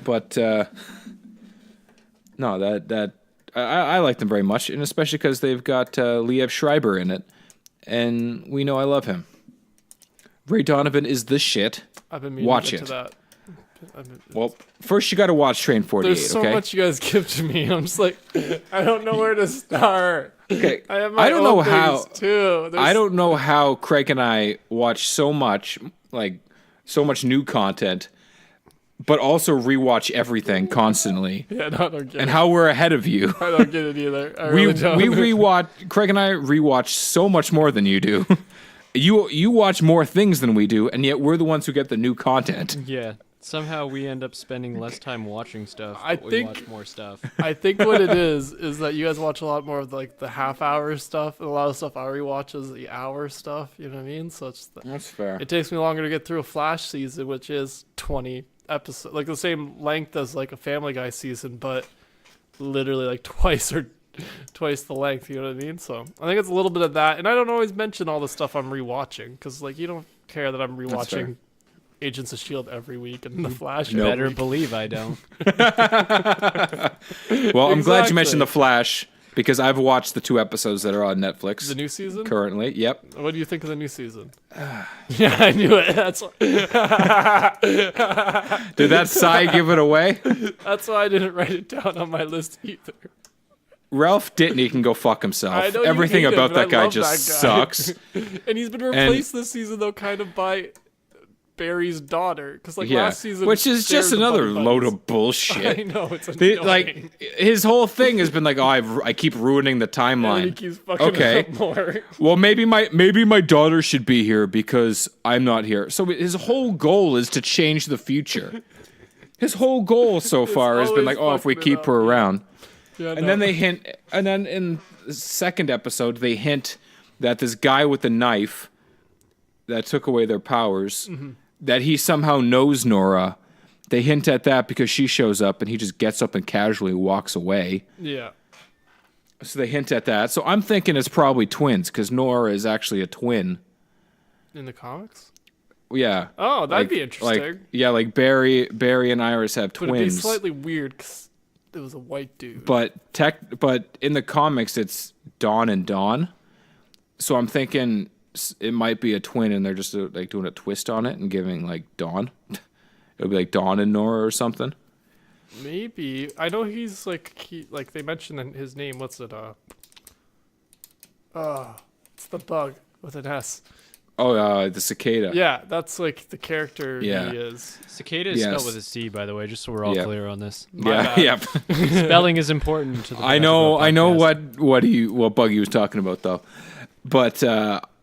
But no, that I like them very much, and especially because they've got Liev Schreiber in it, and we know I love him. Ray Donovan is the shit. I've been meaning Watch to get it. to that. Well, first you got to watch Train 48. There's so okay? much you guys give to me. I'm just like, I don't know where to start. Okay, I have my don't own know things how. too. I don't know how Craig and I watch so much new content, but also rewatch everything constantly. Yeah, no, I don't get And it. how we're ahead of you. I don't get it either. I We really don't. rewatch. Craig and I rewatch so much more than you do. You watch more things than we do, and yet we're the ones who get the new content. Yeah. Somehow we end up spending less time watching stuff. I but we think- watch more stuff. I think what it is that you guys watch a lot more of like the half-hour stuff, and a lot of stuff I rewatch is the hour stuff. You know what I mean? So That's fair. it takes me longer to get through a Flash season, which is 20 episodes, like the same length as like a Family Guy season, but literally like twice the length. You know what I mean? So I think it's a little bit of that, and I don't always mention all the stuff I'm rewatching because like you don't care that I'm fair. rewatching Agents of S.H.I.E.L.D. every week and The Flash. You every better week. believe I don't. Well, I'm glad you mentioned Exactly. The Flash because I've watched the 2 episodes that are on Netflix The new season. currently. Yep. What do you think of the new season? Yeah, I knew it. Did that sigh give it away? That's why I didn't write it down on my list either. Ralph Ditney can go fuck I himself. know you Everything hate him, about but I that guy love just that guy. sucks. And he's been replaced this season though, kind of by Barry's daughter, because like Yeah, last season, which is they're just the another buddy load buddies. of bullshit. I know it's They- annoying. like his whole thing has been like, oh, I keep ruining the And then he timeline. keeps fucking Okay. it up more. Well, maybe my daughter should be here because I'm not here. So his whole goal is to change the future. His whole goal so far has been like, always oh, if we fucking it keep her up, yeah. around. Yeah, And then they hint, and then in the second episode, they hint that this guy with the knife that took away their powers, that he somehow knows Nora. They hint at that because she shows up and he just gets up and casually walks away. yeah. So they hint at that. So I'm thinking it's probably twins because Nora is actually a twin. In the comics. Yeah. Oh, that'd be Like- interesting. Like Barry and Iris have But it'd be twins. slightly weird because it was a white dude. But in the comics, it's Dawn and Dawn. So I'm thinking it might be a twin, and they're just like doing a twist on it and giving like Dawn. It'll be like Dawn and Nora or something. Maybe I know he's like like they mentioned in his name. What's it? It's the bug with an S. Oh, the cicada. Yeah, that's like the character Yeah. he is. Cicada is Yes. spelled with a C, by the way, just so we're all Yeah. clear on this. bad. Yeah. Spelling is important to the I know what bug he was talking about though. But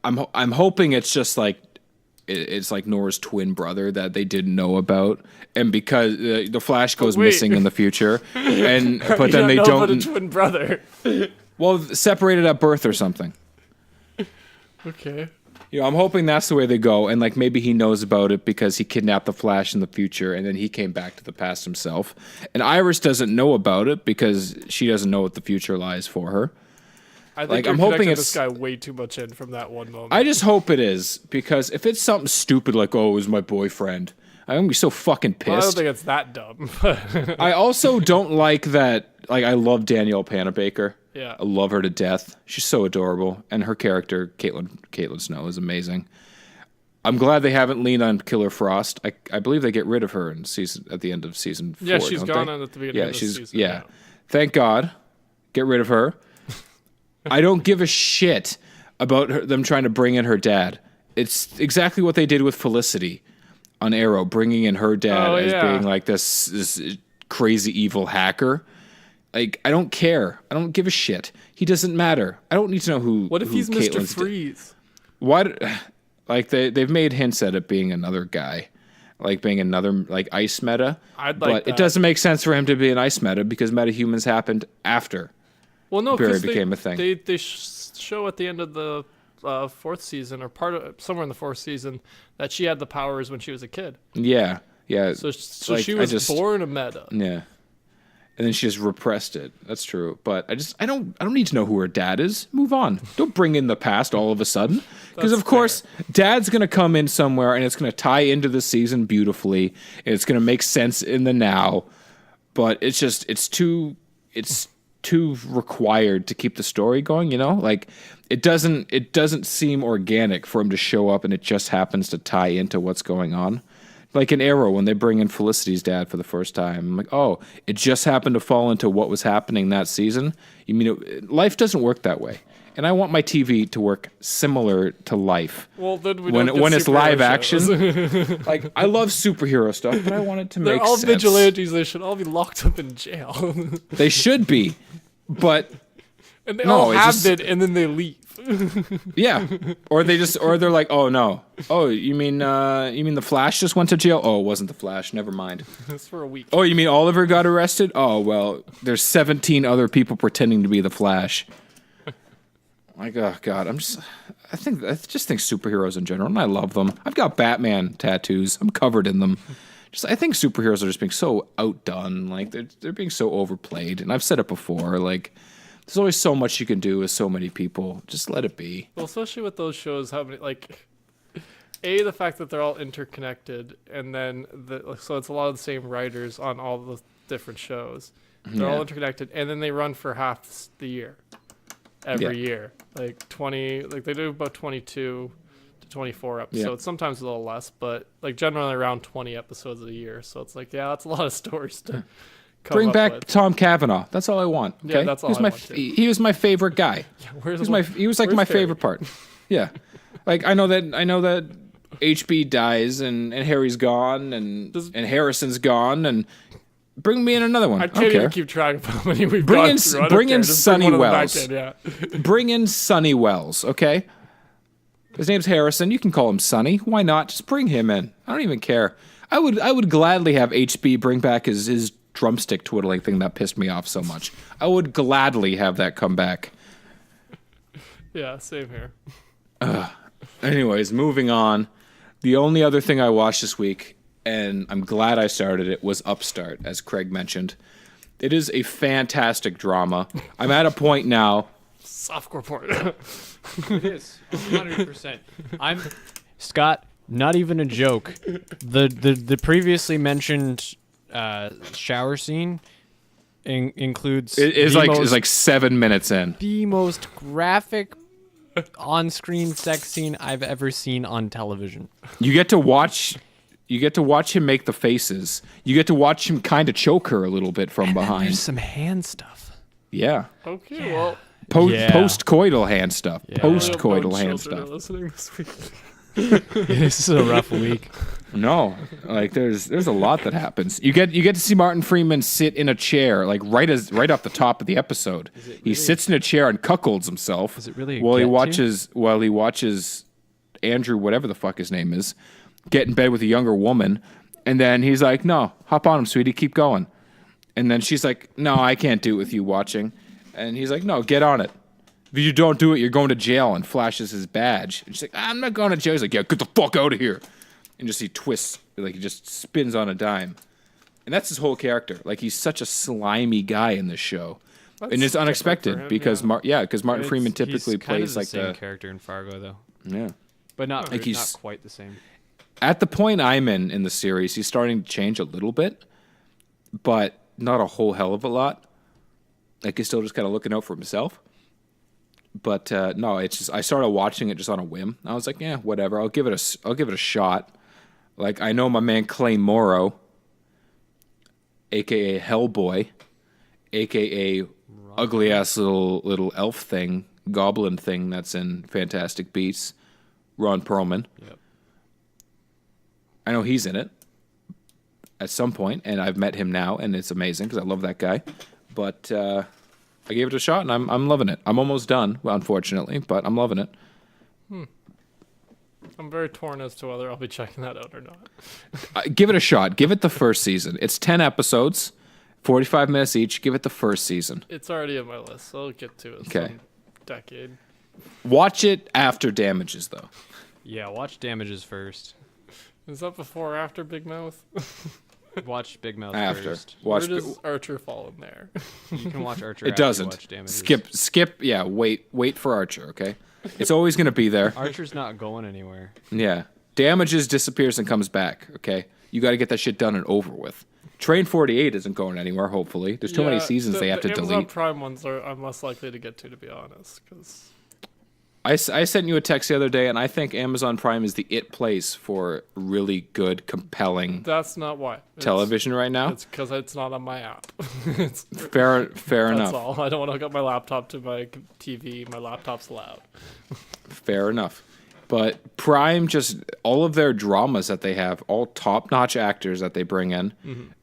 I'm hoping it's just like it's like Nora's twin brother that they didn't know about, and because the Flash goes missing in the future, but then they don't. About a twin brother. Well, separated at birth or something. Okay. I'm hoping that's the way they go, and like maybe he knows about it because he kidnapped the Flash in the future, and then he came back to the past himself. And Iris doesn't know about it because she doesn't know what the future lies for her. I think I'm hoping this guy way too much in from that one moment. I just hope it is, because if it's something stupid like, oh, it was my boyfriend, I'm gonna be so fucking pissed. Well, I don't think it's that dumb. I also don't like that. Like, I love Danielle Panabaker. Yeah. I love her to death. She's so adorable, and her character, Caitlin Snow, is amazing. I'm glad they haven't leaned on Killer Frost. I believe they get rid of her at the end of season 4. Yeah, she's gone on at the beginning of the season. Yeah. Thank God. Get rid of her. I don't give a shit about them trying to bring in her dad. It's exactly what they did with Felicity on Arrow, bringing in her dad as being like this crazy evil hacker. Like, I don't care. I don't give a shit. He doesn't matter. I don't need to know who. What if he's Mr. Freeze? Why? Like they've made hints at it being another guy, like being another like ice meta. But it doesn't make sense for him to be an ice meta because metahumans happened after. Well, no, Barry became a thing. They show at the end of the 4th season, or somewhere in the 4th season, that she had the powers when she was a kid. Yeah. So like, she was born a meta. Yeah. And then she just repressed it. That's true. But I don't need to know who her dad is. Move on. Don't bring in the past all of a sudden. Because of course, Dad's gonna come in somewhere and it's gonna tie into the season beautifully. And it's gonna make sense in the now. But it's too required to keep the story going, Like it doesn't seem organic for him to show up and it just happens to tie into what's going on. Like in Arrow, when they bring in Felicity's dad for the first time, I'm like, oh, it just happened to fall into what was happening that season? You mean life doesn't work that way? And I want my TV to work similar to life. Well, then when it's live action, like I love superhero stuff, but I want it to make sense. They're all vigilantes. They should all be locked up in jail. They should be, but and they all have it, and then they leave. Yeah, or they're like, oh no, oh you mean the Flash just went to jail? Oh, it wasn't the Flash. Never mind. It's for a week. Oh, you mean Oliver got arrested? Oh well, there's 17 other people pretending to be the Flash. Like, oh god, I just think superheroes in general, and I love them. I've got Batman tattoos. I'm covered in them. I think superheroes are just being so outdone. Like they're being so overplayed, and I've said it before. Like, there's always so much you can do with so many people. Just let it be. Well, especially with those shows, how many the fact that they're all interconnected, and then so it's a lot of the same writers on all the different shows. They're all interconnected, and then they run for half the year. Every year, like 20, like they do about 22 to 24 episodes. Sometimes a little less, but like generally around 20 episodes a year. So it's like, that's a lot of stories to come bring up back with. Tom Cavanaugh. That's all I want. Okay? Yeah, that's all I want too. He was my favorite guy. He was like my favorite part. Yeah, like I know that HB dies and Harry's gone and Harrison's gone and. Bring me in another one. I can't even keep track of how many we've bring gone in, through. Bring in Sonny Wells. In, Bring in Sonny Wells, okay? His name's Harrison. You can call him Sonny. Why not? Just bring him in. I don't even care. I would gladly have HB bring back his drumstick twiddling thing that pissed me off so much. I would gladly have that come back. Yeah, same here. Anyways, moving on. The only other thing I watched this week, and I'm glad I started it, was Upstart, as Craig mentioned. It is a fantastic drama. I'm at a point now. Softcore porn. It is 100%. I'm Scott. Not even a joke. The previously mentioned shower scene includes. It's like 7 minutes in. The most graphic on-screen sex scene I've ever seen on television. You get to watch him make the faces. You get to watch him kind of choke her a little bit from behind. There's some hand stuff. Yeah. Okay, well. Post-coital hand stuff. Yeah. Post-coital hand stuff. Listening this week. This is a rough week. No, like there's a lot that happens. You get to see Martin Freeman sit in a chair, like right off the top of the episode. He sits in a chair and cuckolds himself. Is it really while he watches Andrew, whatever the fuck his name is, get in bed with a younger woman. And then he's like, no, hop on him, sweetie, keep going. And then she's like, no, I can't do it with you watching. And he's like, no, get on it. If you don't do it, you're going to jail, and flashes his badge. And she's like, I'm not going to jail. He's like, yeah, get the fuck out of here. And just he twists, like he just spins on a dime. And that's his whole character. Like he's such a slimy guy in this show. That's and it's unexpected him, because Martin Freeman typically He's kind plays of the like same character in Fargo, though. Yeah. But not, Like he's- not quite the same. At the point I'm in the series, he's starting to change a little bit, but not a whole hell of a lot. Like he's still just kind of looking out for himself. But no, it's just I started watching it just on a whim. I was like, yeah, whatever. I'll give it a shot. Like I know my man Clay Morrow, aka Hellboy, aka ugly ass little elf thing, goblin thing that's in Fantastic Beasts, Ron Perlman. Yep. I know he's in it at some point, and I've met him now, and it's amazing because I love that guy. But I gave it a shot, and I'm loving it. I'm almost done, well, unfortunately, but I'm loving it. I'm very torn as to whether I'll be checking that out or not. Give it a shot. Give it the first season. It's 10 episodes, 45 minutes each. Give it the first season. It's already on my list, so I'll get to it Okay. some decade. Watch it after Damages, though. Yeah, watch Damages first. Is that before or after Big Mouth? Watch Big Mouth After. first. Watch. Where does Archer fall in there? You can watch Archer It after you doesn't. watch Damages. Skip. Yeah, wait for Archer, okay? It's always going to be there. Archer's not going anywhere. Yeah. Damages, disappears, and comes back, okay? You got to get that shit done and over with. Train 48 isn't going anywhere, hopefully. There's too many seasons they have to the Amazon delete. Prime ones I'm less likely to get to be honest. Because I sent you a text the other day, and I think Amazon Prime is the place for really good, compelling that's not why. television right now. It's because it's not on my app. Fair That's enough. all. I don't want to hook up my laptop to my TV. My laptop's loud. Fair enough. But Prime, just all of their dramas that they have, all top-notch actors that they bring in,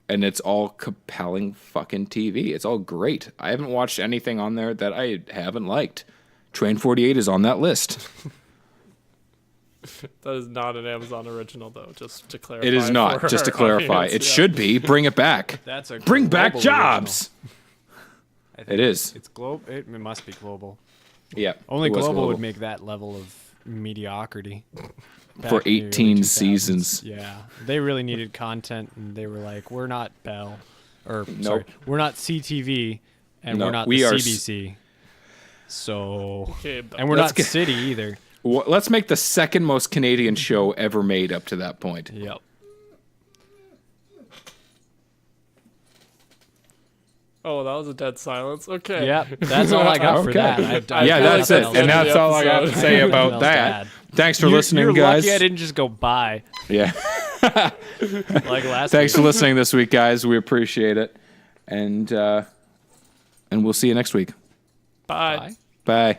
and it's all compelling fucking TV. It's all great. I haven't watched anything on there that I haven't liked. Train 48 is on that list. That is not an Amazon original, though. Just to clarify. It is not, for just to our clarify. audience, It yeah. should be. Bring it back. That's a Bring back global jobs. original. I think It is. It's global. It must be global. Yeah. Only it was global would make that level of mediocrity. For Back in the early 18 2000s. seasons. Yeah, they really needed content, and they were like, "We're not Bell, or sorry, Nope. we're not CTV, and No, we're not we the are CBC." So, Okay, but and we're Let's not get- City either. Let's make the second most Canadian show ever made up to that point. Yep. Oh, that was a dead silence. Okay. Yep. That's all I got for Okay. that. I Yeah, got that's nothing it. else And to- that's all I got to say nothing about else to that. add. Thanks for You're- listening, you're guys. lucky I didn't just go bye Yeah. like last Thanks week. for listening this week, guys. We appreciate it. And we'll see you next week. Bye. Bye. Bye.